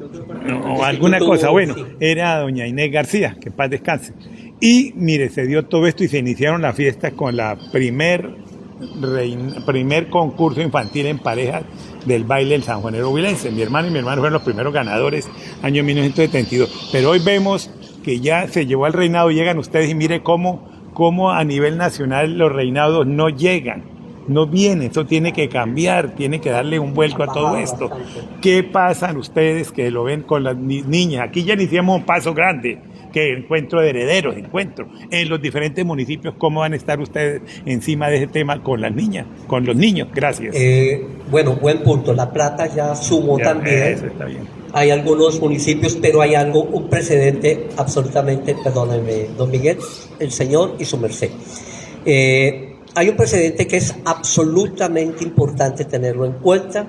O alguna cosa, bueno, era doña Inés García, que en paz descanse. Y mire, se dio todo esto y se iniciaron las fiestas con la primer concurso infantil en parejas del baile del sanjuanero huilense. Mi hermano y mi hermano fueron los primeros ganadores, año 1972. Pero hoy vemos que ya se llevó al reinado, llegan ustedes y mire cómo a nivel nacional los reinados no llegan. No viene, esto tiene que cambiar, tiene que darle un vuelco a todo esto. ¿Qué pasan ustedes que lo ven con las niñas? Aquí ya iniciamos un paso grande, que encuentro de herederos, en los diferentes municipios. ¿Cómo van a estar ustedes encima de ese tema con las niñas, con los niños? Gracias. Bueno, buen punto. La Plata ya sumó también. Eso está bien. Hay algunos municipios, pero hay un precedente absolutamente, perdónenme, don Miguel, el señor y su merced. Hay un precedente que es absolutamente importante tenerlo en cuenta,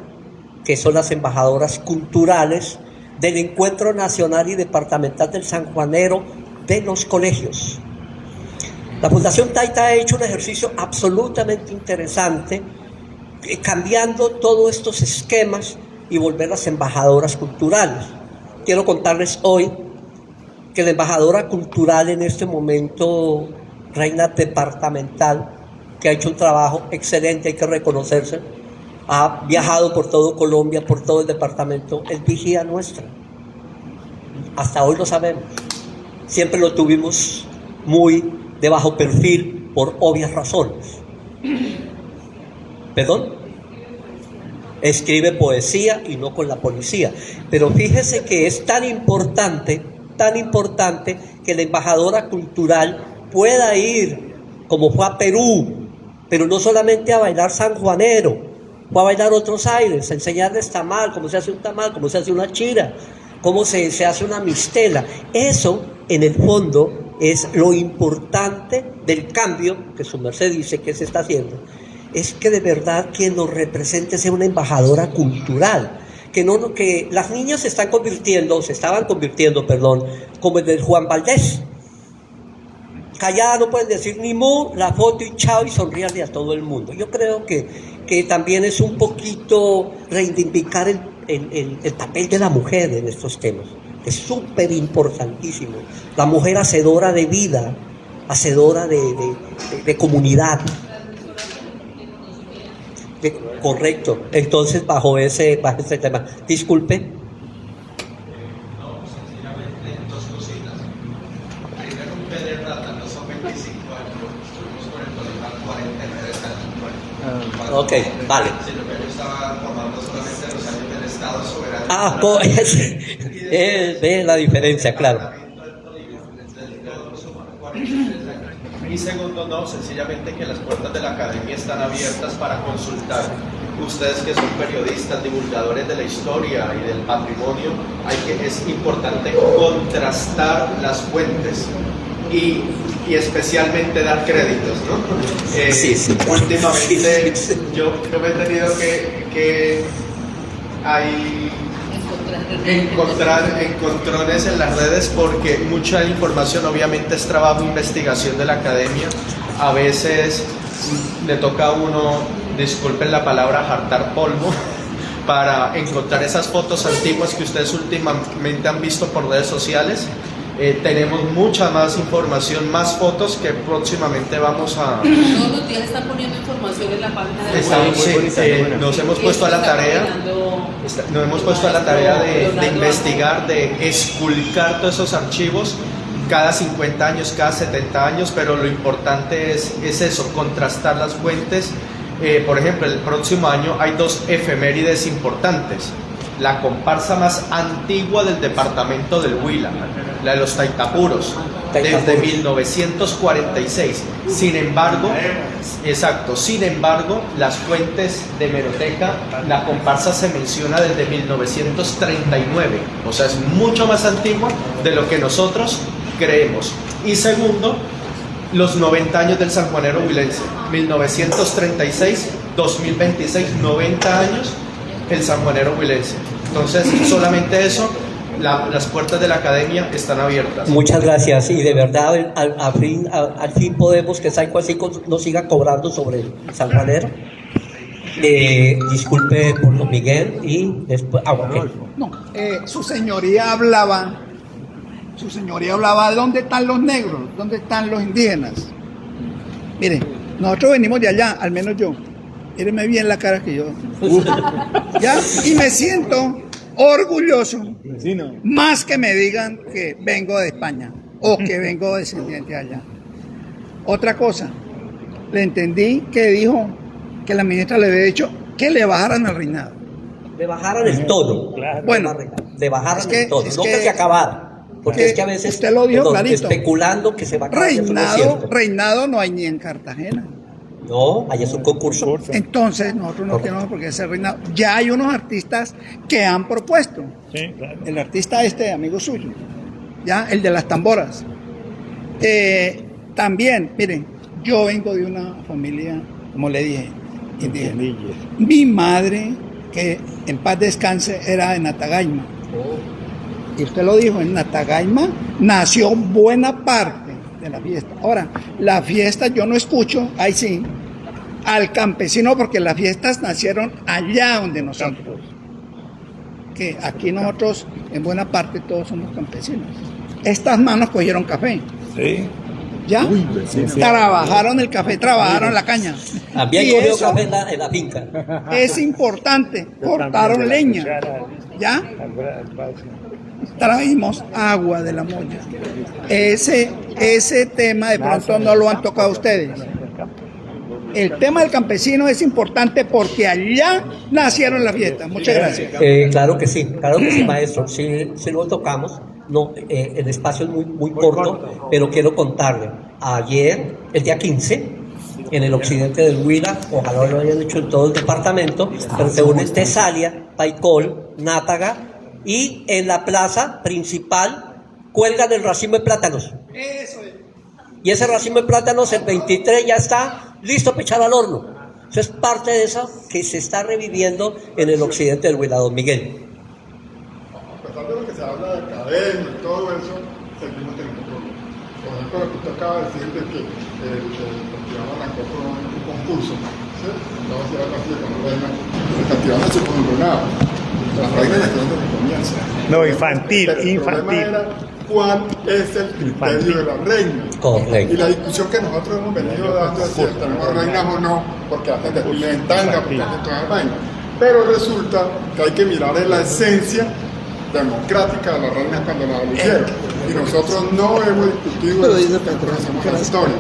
que son las embajadoras culturales del Encuentro Nacional y Departamental del Sanjuanero de los colegios. La Fundación Taita ha hecho un ejercicio absolutamente interesante, cambiando todos estos esquemas y volver las embajadoras culturales. Quiero contarles hoy que la embajadora cultural en este momento, reina departamental, que ha hecho un trabajo excelente, hay que reconocerse, ha viajado por todo Colombia, por todo el departamento, es vigía nuestra. Hasta hoy lo sabemos. Siempre lo tuvimos muy de bajo perfil por obvias razones. ¿Perdón? Escribe poesía y no con la policía. Pero fíjese que es tan importante que la embajadora cultural pueda ir, como fue a Perú, pero no solamente a bailar sanjuanero, fue a bailar otros aires, a enseñarles tamal, cómo se hace un tamal, cómo se hace una chira, cómo se hace una mistela. Eso, en el fondo, es lo importante del cambio que su merced dice que se está haciendo. Es que de verdad quien nos represente sea una embajadora cultural. Que las niñas se estaban convirtiendo, como el del Juan Valdés. Callada no pueden decir ni mu, la foto y chao y sonríale a todo el mundo. Yo creo que también es un poquito reivindicar el papel de la mujer en estos temas. Es súper importantísimo. La mujer hacedora de vida, hacedora de comunidad. Correcto. Entonces, bajo ese tema. Disculpe. Ok, vale. Ve la diferencia, claro. Y segundo, no, sencillamente que las puertas de la academia están abiertas para consultar. Ustedes que son periodistas, divulgadores de la historia y del patrimonio, es importante contrastar las fuentes. y especialmente dar créditos, ¿no? Sí. Últimamente yo me he tenido que hay encontrones en las redes porque mucha información obviamente es trabajo de investigación de la academia. A veces le toca a uno, disculpen la palabra, jartar polvo para encontrar esas fotos antiguas que ustedes últimamente han visto por redes sociales. Tenemos mucha más información, más fotos que próximamente vamos a... Todos los días están poniendo información en la página de web. Nos hemos puesto a la tarea, de investigar, de esculcar todos esos archivos cada 50 años, cada 70 años, pero lo importante es eso, contrastar las fuentes. Por ejemplo, el próximo año hay 2 efemérides importantes. La comparsa más antigua del departamento del Huila, la de los Taitapuros, desde 1946. Sin embargo, las fuentes de hemeroteca, la comparsa se menciona desde 1939, o sea, es mucho más antigua de lo que nosotros creemos. Y segundo, los 90 años del sanjuanero huilense, 1936, 2026, 90 años el sanjuanero huilense. Entonces, solamente eso, las puertas de la academia están abiertas. Muchas gracias, y de verdad al fin podemos que Saico así no siga cobrando sobre el sanjuanero. Disculpe por don Miguel y después... No, su señoría hablaba de dónde están los negros, dónde están los indígenas. Miren, nosotros venimos de allá, al menos yo. Mírenme bien la cara que yo. ¿Ya? Y me siento orgulloso, más que me digan que vengo de España o que vengo descendiente de allá. Otra cosa, le entendí que dijo que la ministra le había dicho que le bajaran el reinado. Le bajaran el tono. Bueno, le bajaran el tono, no que se acabara. Porque es que a veces usted lo dijo clarito, especulando que se va a acabar. Reinado no hay ni en Cartagena. No, allá es un concurso. Entonces, nosotros no tenemos por qué ser reinado. Ya hay unos artistas que han propuesto. Sí, claro. El artista amigo suyo, ya, el de las tamboras. También, miren, yo vengo de una familia, como le dije, indígena. Mi madre, que en paz descanse, era de Natagaima. Y usted lo dijo, en Natagaima nació buena parte de la fiesta. Ahora, la fiesta yo no escucho, ahí sí, al campesino, porque las fiestas nacieron allá donde nosotros. Que aquí nosotros, en buena parte, todos somos campesinos. Estas manos cogieron café. Sí. ¿Ya? Trabajaron el café, trabajaron la caña. También cogió café en la finca. Es importante, cortaron leña. ¿Ya? Traímos agua de la molla. Ese tema de pronto no lo han tocado ustedes. El tema del campesino es importante porque allá nacieron las fiestas. Muchas gracias. Claro que sí, maestro. Sí lo tocamos. No, el espacio es muy corto, pero quiero contarle. Ayer, el día 15, en el occidente del Huila, ojalá lo hayan hecho en todo el departamento, pero se unen Tesalia, Paicol, Nátaga, y en la plaza principal cuelgan el racimo de plátanos. Eso es. Y ese racimo de plátanos, el 23, ya está listo para echar al horno. Eso es parte de eso que se está reviviendo en el occidente del Huila, don Miguel. A pesar de lo que se habla de academia y todo eso, seguimos teniendo problemas. Por ejemplo, lo que usted acaba de decir de que el festival arrancó con un concurso, ¿sí? No va a ser algo así de como reina. El festival nació con un reinado. La reina ya está donde comienza. No, infantil. El problema era cuál es el criterio de la reina. Correcto. Y la discusión que nosotros hemos venido dando es si tenemos reinas o no, porque hacen desfiles en tanga, porque hacen todas las vainas. Pero resulta que hay que mirar en la esencia democrática de las reinas cuando las eligieron. Y nosotros no hemos discutido eso, conocemos la historia.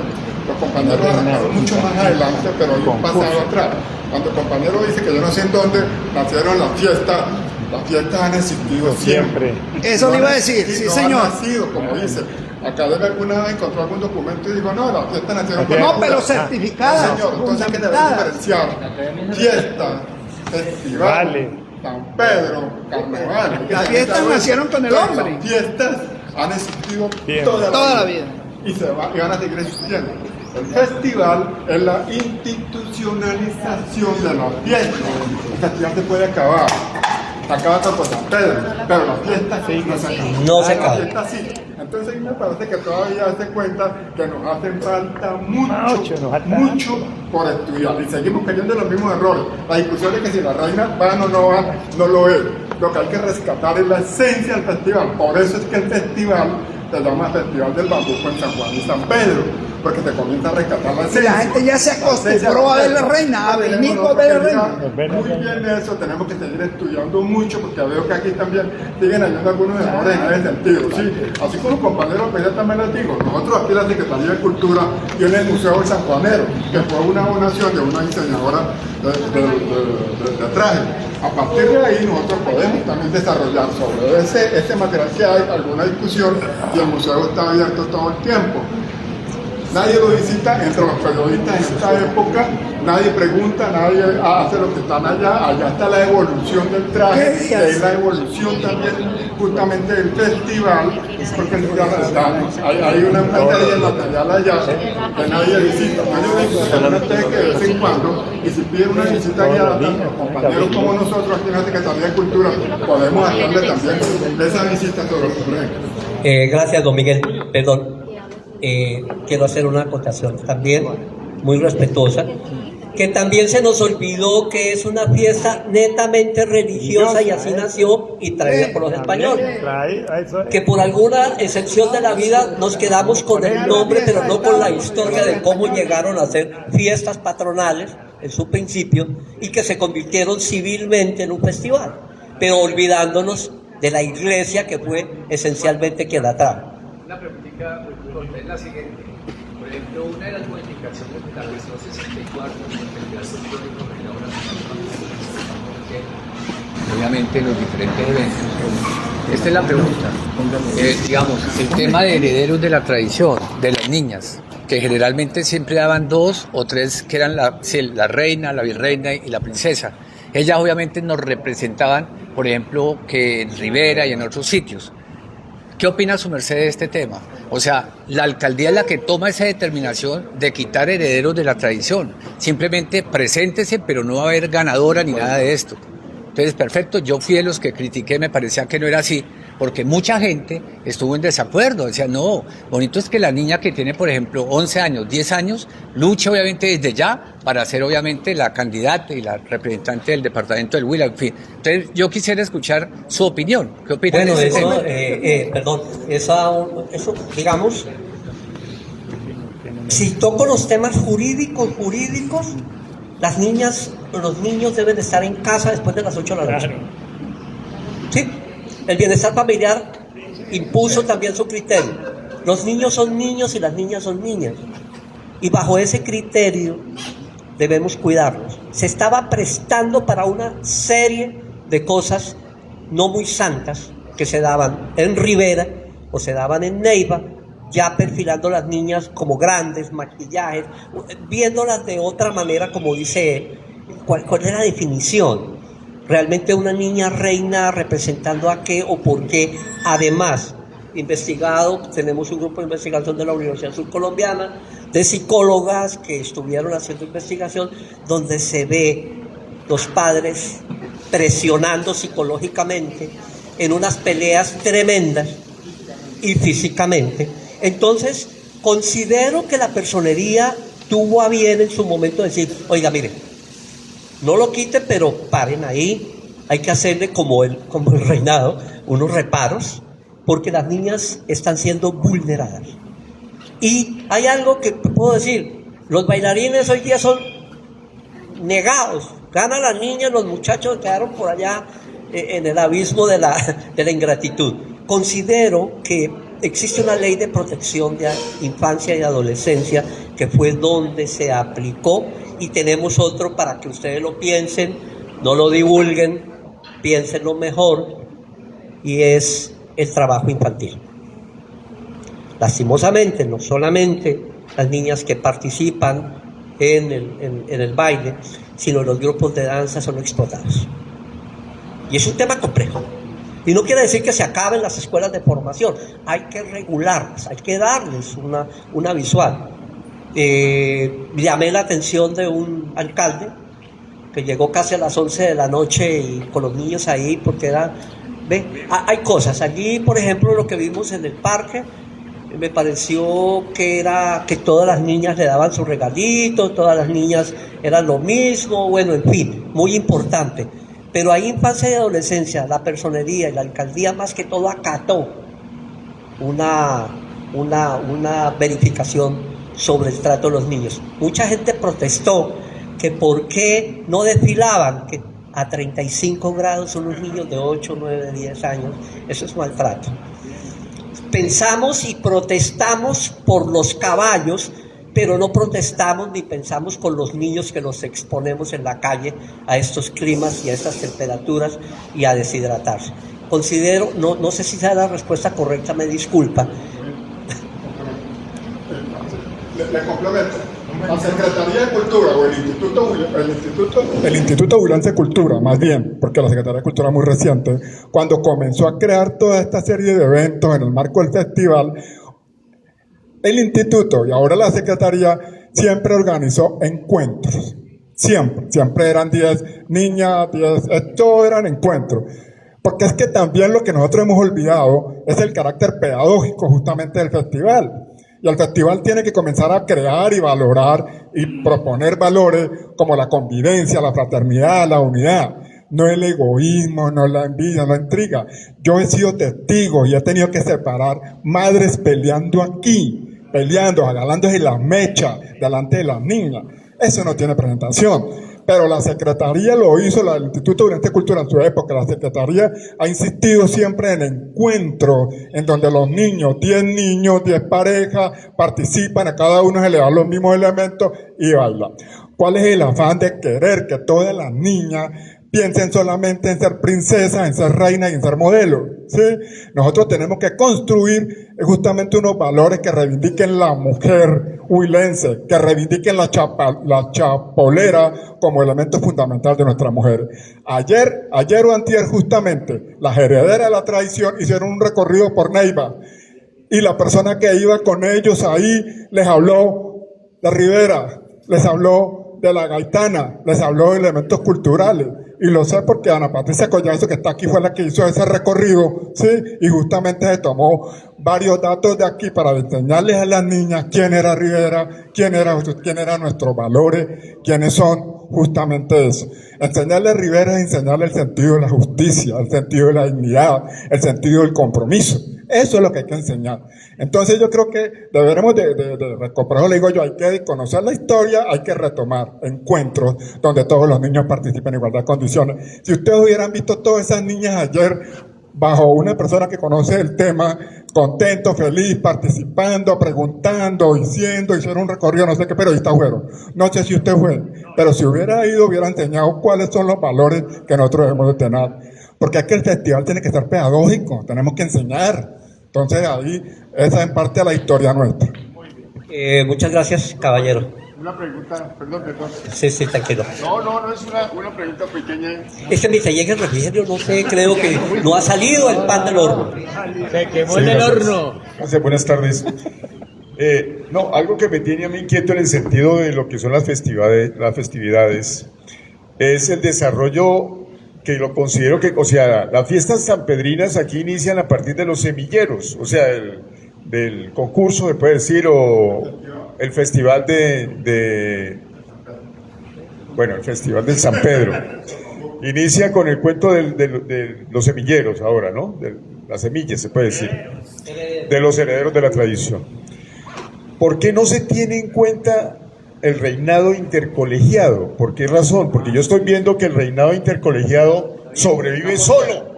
Los compañeros arrancaron mucho más adelante, pero hay un pasado atrás. Cuando el compañero dice que yo no sé en dónde nacieron las fiestas han existido siempre. Eso le iba a decir, sí, no señor. Han nacido, como dice. Academia alguna vez encontró algún documento y dijo, no, las fiestas nacieron. No, pero certificadas. No, señor, entonces hay que diferenciar fiestas, festivales, San Pedro, carnaval. Las fiestas nacieron con el hombre. Las fiestas han existido toda la vida. y van a seguir existiendo. El festival es la institucionalización de la fiesta. El festival se puede acabar. Se acaba todo por San Pedro, pero la fiesta no se acaba. La fiesta sí. Entonces a mí me parece que todavía se cuenta que nos hace falta mucho por estudiar y seguimos cayendo en los mismos errores. La discusión de que si la reina van o no van, no lo es. Lo que hay que rescatar es la esencia del festival. Por eso es que el festival se llama Festival del Bambuco en San Juan y San Pedro, porque te comienza a rescatar la esencia. La gente ya se acostumbró a ver la reina, a venir a ver la reina. Muy bien eso, tenemos que seguir estudiando mucho, porque veo que aquí también siguen habiendo algunos errores en ese sentido, ¿sí? Así como los compañeros, pues ya también les digo, nosotros aquí la Secretaría de Cultura tiene el Museo del Sanjuanero, que fue una donación de una diseñadora de traje. A partir de ahí nosotros podemos también desarrollar sobre ese material que hay alguna discusión, y el museo está abierto todo el tiempo. Nadie lo visita entre los periodistas en esta época, nadie pregunta, nadie hace lo que están allá. Allá está la evolución del traje, y ahí la evolución también justamente del festival, porque hay una materia de material allá que nadie visita. Yo digo solamente que de vez en cuando, y si piden una visita guiada, tanto compañeros como nosotros aquí en la Secretaría de Cultura, podemos hacerle también esa visita sobre los proyectos. Gracias, don Miguel. Perdón. Quiero hacer una acotación también muy respetuosa, que también se nos olvidó que es una fiesta netamente religiosa y así nació y traída por los españoles, que por alguna excepción de la vida nos quedamos con el nombre pero no con la historia de cómo llegaron a ser fiestas patronales en su principio y que se convirtieron civilmente en un festival, pero olvidándonos de la iglesia que fue esencialmente quien la trajo. Una preguntita es la siguiente. Por ejemplo, una de las modificaciones de la versión 64 obviamente los diferentes eventos. Esta es la pregunta. Digamos, el tema de herederos de la tradición, de las niñas, que generalmente siempre daban 2 o 3, que eran la reina, la virreina y la princesa. Ellas obviamente nos representaban, por ejemplo, que en Rivera y en otros sitios. ¿Qué opina su merced de este tema? O sea, la alcaldía es la que toma esa determinación de quitar herederos de la tradición. Simplemente preséntese, pero no va a haber ganadora ni nada de esto. Entonces, perfecto, yo fui de los que critiqué, me parecía que no era así, porque mucha gente estuvo en desacuerdo. Decía, no, bonito es que la niña que tiene, por ejemplo, 11 años, 10 años, luche obviamente desde ya para ser obviamente la candidata y la representante del departamento del Huila, en fin. Entonces, yo quisiera escuchar su opinión. ¿Qué opina Bueno, de ese tema? perdón, eso, digamos, si toco los temas jurídicos, las niñas, los niños deben estar en casa después de las 8 de la noche. Sí, el bienestar familiar impuso también su criterio. Los niños son niños y las niñas son niñas. Y bajo ese criterio debemos cuidarlos. Se estaba prestando para una serie de cosas no muy santas que se daban en Rivera o se daban en Neiva, ya perfilando las niñas como grandes, maquillajes, viéndolas de otra manera, como dice él. ¿Cuál es la definición? ¿Realmente una niña reina representando a qué o por qué? Además, tenemos un grupo de investigación de la Universidad Surcolombiana, de psicólogas que estuvieron haciendo investigación, donde se ve los padres presionando psicológicamente en unas peleas tremendas y físicamente. Entonces, considero que la personería tuvo a bien en su momento decir, oiga, mire, no lo quiten, pero paren ahí, hay que hacerle como el reinado, unos reparos, porque las niñas están siendo vulneradas. Y hay algo que puedo decir, los bailarines hoy día son negados, ganan las niñas, los muchachos quedaron por allá en el abismo de la ingratitud. Considero que existe una ley de protección de infancia y adolescencia que fue donde se aplicó, y tenemos otro para que ustedes lo piensen, no lo divulguen, piénsenlo mejor, y es el trabajo infantil. Lastimosamente, no solamente las niñas que participan en el baile, sino los grupos de danza son explotados. Y es un tema complejo. Y no quiere decir que se acaben las escuelas de formación, hay que regularlas, hay que darles una visual. Llamé la atención de un alcalde que llegó casi a las 11 de la noche y con los niños ahí, porque hay cosas. Allí, por ejemplo, lo que vimos en el parque, me pareció que todas las niñas le daban su regalito, todas las niñas eran lo mismo, bueno, en fin, muy importante. Pero ahí infancia y adolescencia, la personería y la alcaldía más que todo acató una verificación sobre el trato de los niños. Mucha gente protestó que por qué no desfilaban, que a 35 grados son los niños de 8, 9, 10 años, eso es maltrato. Pensamos y protestamos por los caballos, pero no protestamos ni pensamos con los niños que los exponemos en la calle a estos climas y a estas temperaturas y a deshidratarse. Considero, no sé si sea la respuesta correcta, me disculpa. Le complemento. La Secretaría de Cultura o el Instituto Huilense de Cultura, más bien, porque la Secretaría de Cultura es muy reciente, cuando comenzó a crear toda esta serie de eventos en el marco del festival, el instituto y ahora la Secretaría siempre organizó encuentros. Siempre eran 10 niñas, 10, todos eran encuentros. Porque es que también lo que nosotros hemos olvidado es el carácter pedagógico justamente del festival. Y el festival tiene que comenzar a crear y valorar y proponer valores como la convivencia, la fraternidad, la unidad. No el egoísmo, no la envidia, no la intriga. Yo he sido testigo y he tenido que separar madres peleando aquí, agarrándose la mecha delante de las niñas. Eso no tiene presentación. Pero la Secretaría lo hizo, el Instituto Huilense de Cultura en su época, la Secretaría ha insistido siempre en encuentros, en donde los niños, 10 parejas, participan, a cada uno se le dan los mismos elementos y bailan. ¿Cuál es el afán de querer que todas las niñas piensen solamente en ser princesas, en ser reinas y en ser modelos? ¿Sí? Nosotros tenemos que construir justamente unos valores que reivindiquen la mujer huilense, que reivindiquen la chapolera como elemento fundamental de nuestra mujer. Ayer o antier justamente, las herederas de la tradición hicieron un recorrido por Neiva y la persona que iba con ellos ahí les habló de Rivera, les habló de la gaitana, les habló de elementos culturales. Y lo sé porque Ana Patricia Collazo, que está aquí, fue la que hizo ese recorrido, ¿sí? Y justamente se tomó varios datos de aquí para enseñarles a las niñas quién era Rivera, quién eran nuestros valores, quiénes son justamente eso. Enseñarle a Rivera es enseñarle el sentido de la justicia, el sentido de la dignidad, el sentido del compromiso. Eso es lo que hay que enseñar. Entonces yo creo que deberemos por eso le digo yo, hay que conocer la historia, hay que retomar encuentros donde todos los niños participen en igualdad de condiciones. Si ustedes hubieran visto todas esas niñas ayer bajo una persona que conoce el tema, contento, feliz, participando, preguntando, hicieron un recorrido, no sé qué periodistas fueron. No sé si usted fue, pero si hubiera ido, hubiera enseñado cuáles son los valores que nosotros debemos de tener. Porque es que el festival tiene que ser pedagógico, tenemos que enseñar. Entonces ahí, esa es en parte la historia nuestra. Muchas gracias, caballero. Una pregunta, perdón. Sí, tranquilo. No, es una pregunta pequeña. Es que mientras llegue el refrigerio, no sé, creo que no ha salido el pan del horno. Se quemó en el horno. Buenas tardes. No, algo que me tiene a mí inquieto en el sentido de lo que son las festividades, es el desarrollo que lo considero que, o sea, las fiestas sanpedrinas aquí inician a partir de los semilleros, o sea, del concurso, se puede decir, o el festival el festival del San Pedro. Inicia con el cuento de los semilleros ahora, ¿no? De las semillas, se puede decir, de los herederos de la tradición. ¿Por qué no se tiene en cuenta el reinado intercolegiado? ¿Por qué razón? Porque yo estoy viendo que el reinado intercolegiado sobrevive solo.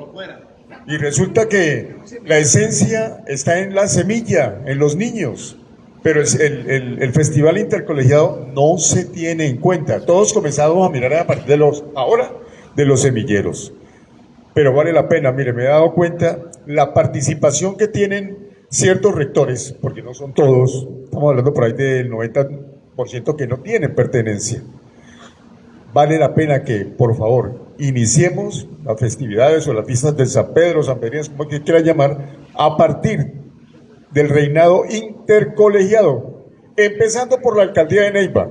Y resulta que la esencia está en la semilla, en los niños. Pero el festival intercolegiado no se tiene en cuenta. Todos comenzamos a mirar a partir de los semilleros. Pero vale la pena, mire, me he dado cuenta la participación que tienen ciertos rectores, porque no son todos, estamos hablando por ahí del 90% que no tienen pertenencia. Vale la pena que, por favor, iniciemos las festividades o las fiestas del San Pedro, San Pedro, como que quiera llamar, a partir del reinado intercolegiado, empezando por la alcaldía de Neiva.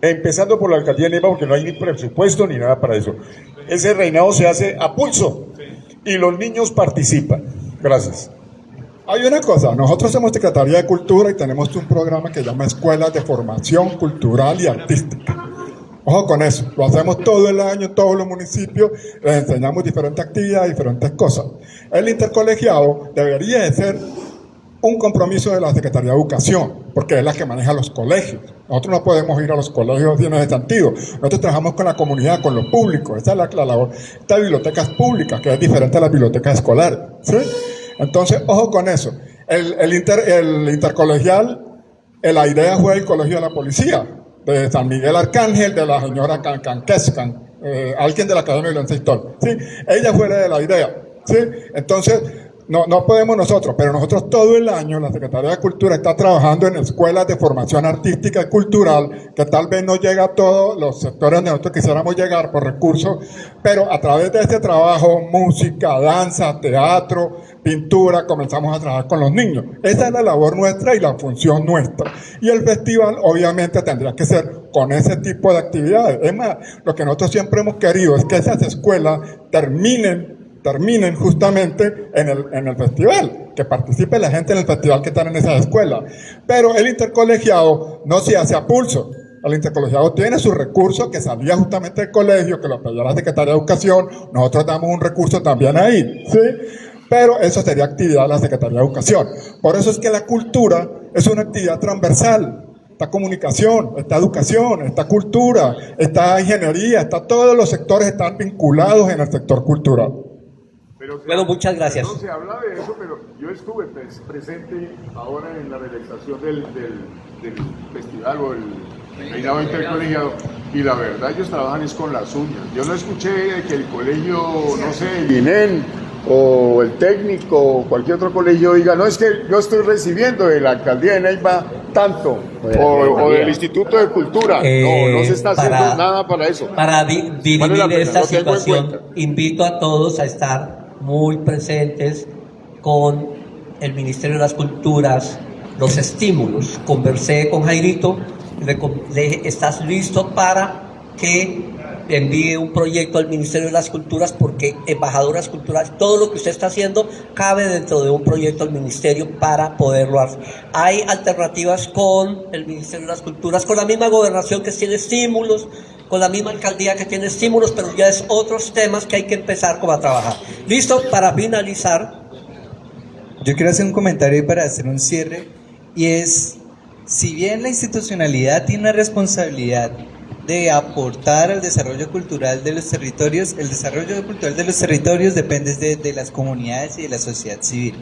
Empezando por la alcaldía de Neiva, porque no hay ni presupuesto ni nada para eso. Ese reinado se hace a pulso y los niños participan. Gracias. Hay una cosa, nosotros somos Secretaría de Cultura y tenemos un programa que se llama Escuelas de Formación Cultural y Artística. Ojo con eso, lo hacemos todo el año en todos los municipios, les enseñamos diferentes actividades, diferentes cosas. El intercolegiado debería de ser un compromiso de la Secretaría de Educación, porque es la que maneja los colegios. Nosotros no podemos ir a los colegios en ese sentido. Nosotros trabajamos con la comunidad, con lo público. Esa es la labor. Estas bibliotecas públicas, que es diferente a las bibliotecas escolares. ¿Sí? Entonces, ojo con eso. El intercolegial, la idea fue el Colegio de la Policía, de San Miguel Arcángel, de la señora Canquescan, alguien de la Academia de Violencia Histórica. ¿Sí? Ella fue la idea. ¿Sí? Entonces, no podemos nosotros, pero nosotros todo el año, la Secretaría de Cultura está trabajando en escuelas de formación artística y cultural, que tal vez no llega a todos los sectores donde nosotros quisiéramos llegar por recursos, pero a través de este trabajo, música, danza, teatro, pintura, comenzamos a trabajar con los niños. Esa es la labor nuestra y la función nuestra. Y el festival obviamente tendría que ser con ese tipo de actividades. Es más, lo que nosotros siempre hemos querido es que esas escuelas terminen justamente en el festival, que participe la gente en el festival que están en esas escuelas. Pero el intercolegiado no se hace a pulso. El intercolegiado tiene sus recursos que salía justamente del colegio, que lo pedía la Secretaría de Educación, nosotros damos un recurso también ahí, ¿sí? Pero eso sería actividad de la Secretaría de Educación. Por eso es que la cultura es una actividad transversal. Está comunicación, está educación, está cultura, está ingeniería, está todos los sectores están vinculados en el sector cultural. Bueno, muchas gracias. No se habla de eso, pero yo estuve presente ahora en la realización del festival o el reinado intercolegiado, y la verdad ellos trabajan es con las uñas. Yo no escuché que el colegio, no sé, el INEN o el técnico o cualquier otro colegio diga, no, es que yo estoy recibiendo de la alcaldía de Neiva tanto, o del Instituto de Cultura. No se está haciendo nada para eso. Para dirimir esta situación, invito a todos a estar muy presentes con el Ministerio de las Culturas, los estímulos. Conversé con Jairito, le dije, ¿estás listo para que envíe un proyecto al Ministerio de las Culturas? Porque embajadoras culturales, todo lo que usted está haciendo cabe dentro de un proyecto al Ministerio para poderlo hacer. Hay alternativas con el Ministerio de las Culturas, con la misma gobernación que tiene estímulos, con la misma alcaldía que tiene estímulos, pero ya es otros temas que hay que empezar como a trabajar. Listo, para finalizar. Yo quiero hacer un comentario para hacer un cierre, y es, si bien la institucionalidad tiene una responsabilidad de aportar al desarrollo cultural de los territorios, el desarrollo cultural de los territorios depende de las comunidades y de la sociedad civil.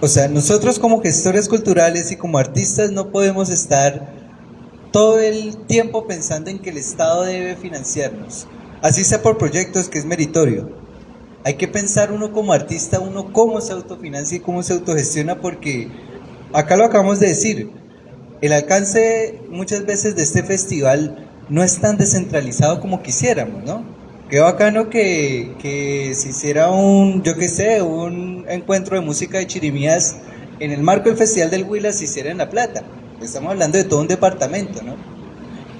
O sea, nosotros como gestores culturales y como artistas no podemos estar todo el tiempo pensando en que el Estado debe financiarnos, así sea por proyectos, que es meritorio. Hay que pensar uno como artista, uno cómo se autofinancia y cómo se autogestiona, porque acá lo acabamos de decir, el alcance muchas veces de este festival no es tan descentralizado como quisiéramos, ¿no? Qué bacano que se hiciera un encuentro de música de chirimías en el marco del Festival del Huila, se hiciera en La Plata. Estamos hablando de todo un departamento, ¿no?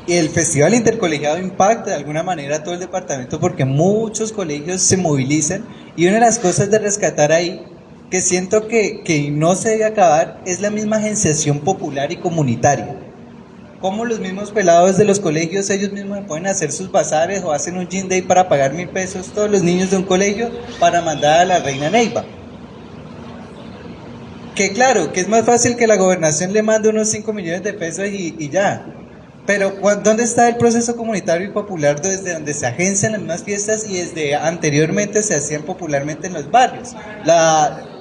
Y el Festival Intercolegiado impacta de alguna manera a todo el departamento, porque muchos colegios se movilizan, y una de las cosas de rescatar ahí, que siento que no se debe acabar, es la misma agenciación popular y comunitaria. Como los mismos pelados de los colegios, ellos mismos pueden hacer sus bazares o hacen un gym day para pagar 1.000 pesos todos los niños de un colegio para mandar a la reina Neiva. Que claro, que es más fácil que la gobernación le mande unos 5 millones de pesos y ya. Pero ¿dónde está el proceso comunitario y popular desde donde se agencian las mismas fiestas y desde anteriormente se hacían popularmente en los barrios?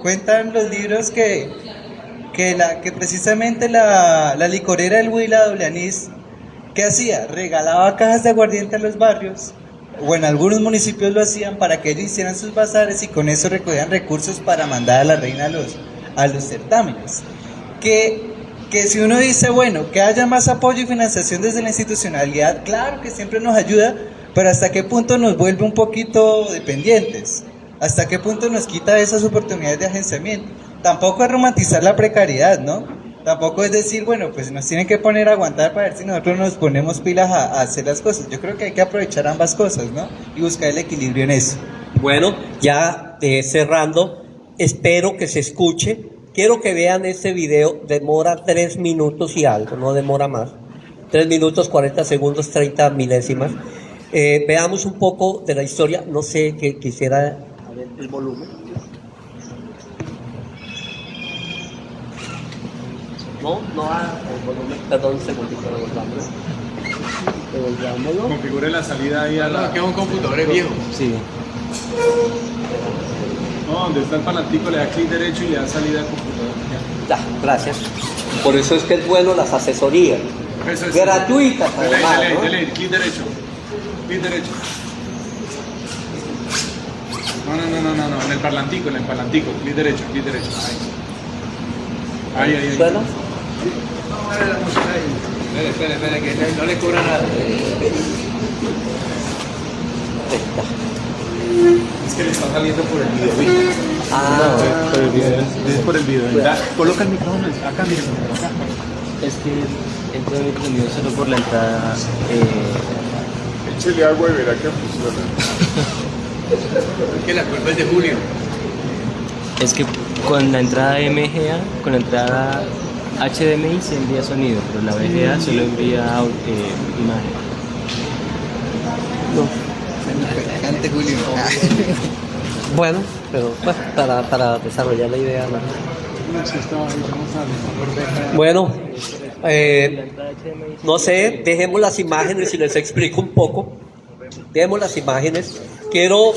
Cuentan los libros que precisamente la licorera del Huila, doble anís, ¿qué hacía? Regalaba cajas de aguardiente a los barrios, o en algunos municipios lo hacían para que ellos hicieran sus bazares, y con eso recogían recursos para mandar a la reina a los certámenes. Que si uno dice, bueno, que haya más apoyo y financiación desde la institucionalidad, claro que siempre nos ayuda, pero ¿hasta qué punto nos vuelve un poquito dependientes? ¿Hasta qué punto nos quita esas oportunidades de agenciamiento? Tampoco es romantizar la precariedad, ¿no? Tampoco es decir, bueno, pues nos tienen que poner a aguantar para ver si nosotros nos ponemos pilas a hacer las cosas. Yo creo que hay que aprovechar ambas cosas, ¿no? Y buscar el equilibrio en eso. Bueno, ya cerrando, espero que se escuche. Quiero que vean este video, demora 3 minutos y algo, no demora más. 3 minutos, 40 segundos, 30 milésimas. Veamos un poco de la historia, no sé, que quisiera a ver el volumen. No el volumen, perdón, un segundito, devolvámoslo. Configure la salida ahí a la... que es un computador viejo. Sí. No, donde está el palantico le da clic derecho y le da salida al computador. Ya, gracias. Por eso es que es bueno las asesorías. Eso es gratuitas, además, ¿no? Dele, clic derecho. Clic derecho. No, en el palantico, clic derecho. Ahí. ¿Suena? Espera, que no le cobra nada. Es que le está saliendo por el video. Por el video. Es por el video. Coloca el micrófono acá, miren, acá. Es que entra el sonido solo por la entrada. Échale agua y verá que funciona. Es que la culpa es de Julio. Es que con la entrada MGA, con la entrada HDMI se envía sonido, pero la VGA solo envía imagen. Cante Julio. Bueno, pero para desarrollar la idea, ¿no? Bueno, no sé, dejemos las imágenes y les explico un poco. Dejemos las imágenes. Quiero,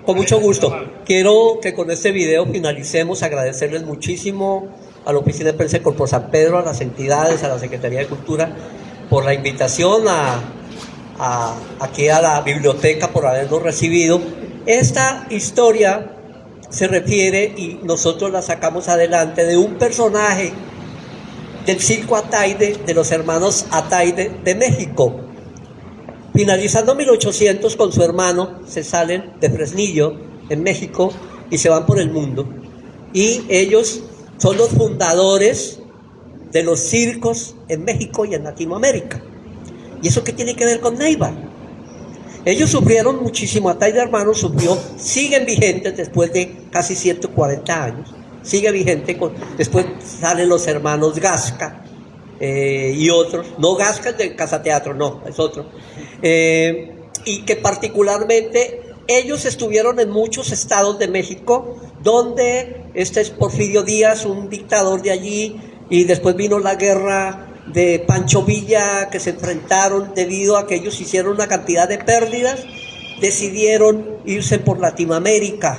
con mucho gusto, quiero que con este video finalicemos, agradecerles muchísimo a la Oficina de Prensa de Corpo San Pedro, a las entidades, a la Secretaría de Cultura, por la invitación aquí a la biblioteca, por habernos recibido. Esta historia se refiere, y nosotros la sacamos adelante, de un personaje del circo Ataide, de los hermanos Ataide de México. Finalizando 1800, con su hermano se salen de Fresnillo, en México, y se van por el mundo. Y ellos son los fundadores de los circos en México y en Latinoamérica. ¿Y eso qué tiene que ver con Neiva? Ellos sufrieron muchísimo, Ataide hermanos sufrió, siguen vigentes después de casi 140 años, sigue vigente, después salen los hermanos Gasca, y otros, no Gasca es de Casa Teatro, no, es otro, y que particularmente ellos estuvieron en muchos estados de México, donde este es Porfirio Díaz, un dictador de allí, y después vino la guerra de Pancho Villa, que se enfrentaron debido a que ellos hicieron una cantidad de pérdidas, decidieron irse por Latinoamérica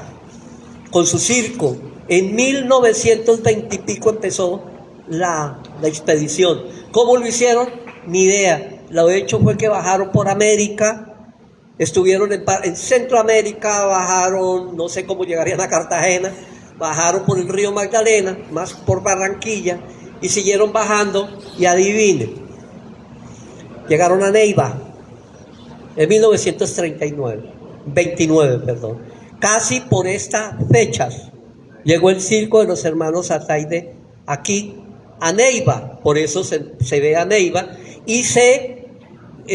con su circo. En 1920 y pico empezó la expedición. ¿Cómo lo hicieron? Ni idea. Lo hecho fue que bajaron por América, estuvieron en Centroamérica, bajaron, no sé cómo llegarían a Cartagena, bajaron por el río Magdalena, más por Barranquilla, y siguieron bajando, y adivinen, llegaron a Neiva en 29, casi por estas fechas llegó el circo de los hermanos Ataide aquí a Neiva, por eso se ve a Neiva, y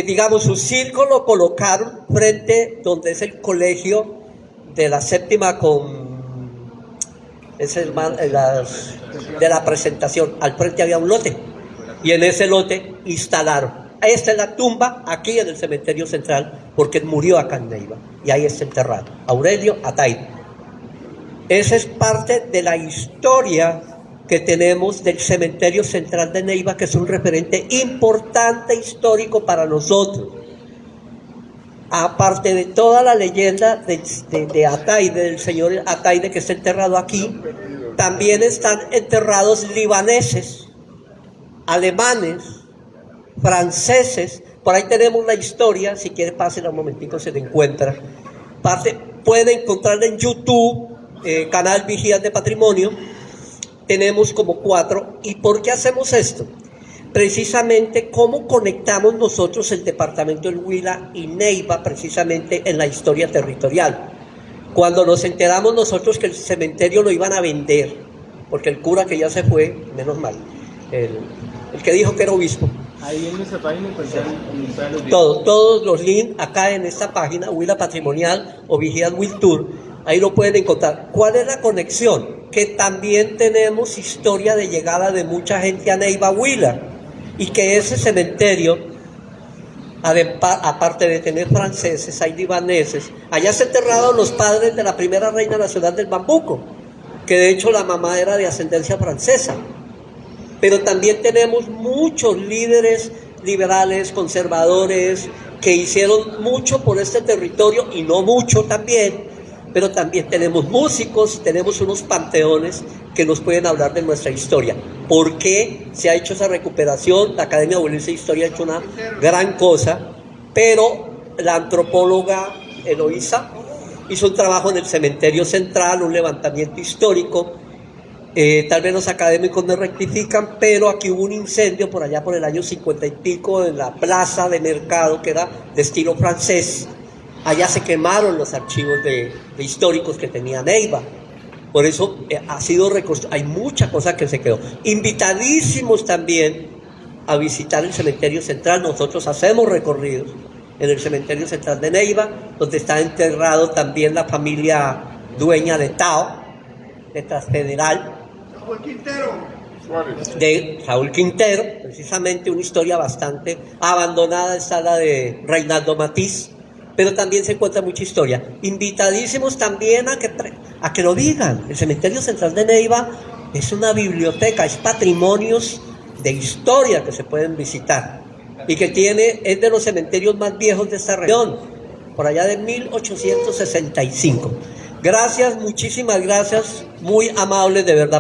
digamos, su circo lo colocaron frente donde es el colegio de la séptima de la presentación. Al frente había un lote, y en ese lote instalaron. Esta es la tumba aquí en el cementerio central, porque murió acá en Neiva, y ahí está enterrado Aurelio Ataide. Esa es parte de la historia que tenemos del cementerio central de Neiva, que es un referente importante histórico para nosotros. Aparte de toda la leyenda de Ataide, del señor Ataide que está enterrado aquí, también están enterrados libaneses, alemanes, franceses. Por ahí tenemos la historia, si quiere pásenla un momentico, se le encuentra. Pueden encontrarla en YouTube, canal Vigías de Patrimonio. Tenemos como 4. ¿Y por qué hacemos esto? precisamente cómo conectamos nosotros el departamento del Huila y Neiva precisamente en la historia territorial. Cuando nos enteramos nosotros que el cementerio lo iban a vender, porque el cura que ya se fue, menos mal, el que dijo que era obispo. Ahí en nuestra página encuentran los links. Todos los links acá en esta página, Huila Patrimonial o Vigías Will Tour, ahí lo pueden encontrar. ¿Cuál es la conexión? Que también tenemos historia de llegada de mucha gente a Neiva, Huila, y que ese cementerio, aparte de tener franceses, hay libaneses, allá se enterraron los padres de la primera reina nacional del Bambuco, que de hecho la mamá era de ascendencia francesa. Pero también tenemos muchos líderes liberales, conservadores, que hicieron mucho por este territorio, y no mucho también, pero también tenemos músicos, tenemos unos panteones que nos pueden hablar de nuestra historia. ¿Por qué se ha hecho esa recuperación? La Academia Huilense de Historia ha hecho una gran cosa, pero la antropóloga Eloísa hizo un trabajo en el cementerio central, un levantamiento histórico. Tal vez los académicos me rectifican, pero aquí hubo un incendio por allá por el año 50 y pico en la plaza de mercado, que era de estilo francés. Allá se quemaron los archivos de históricos que tenía Neiva. Por eso ha sido reconstruido. Hay mucha cosa que se quedó. Invitadísimos también a visitar el cementerio central. Nosotros hacemos recorridos en el cementerio central de Neiva, donde está enterrado también la familia dueña de Tao, de Transfederal, de Raúl Quintero. Precisamente una historia bastante abandonada está la de Reinaldo Matiz, pero también se encuentra mucha historia. Invitadísimos también a que lo digan. El cementerio central de Neiva es una biblioteca, es patrimonios de historia que se pueden visitar, y que es de los cementerios más viejos de esta región, por allá de 1865. Gracias, muchísimas gracias, muy amables de verdad.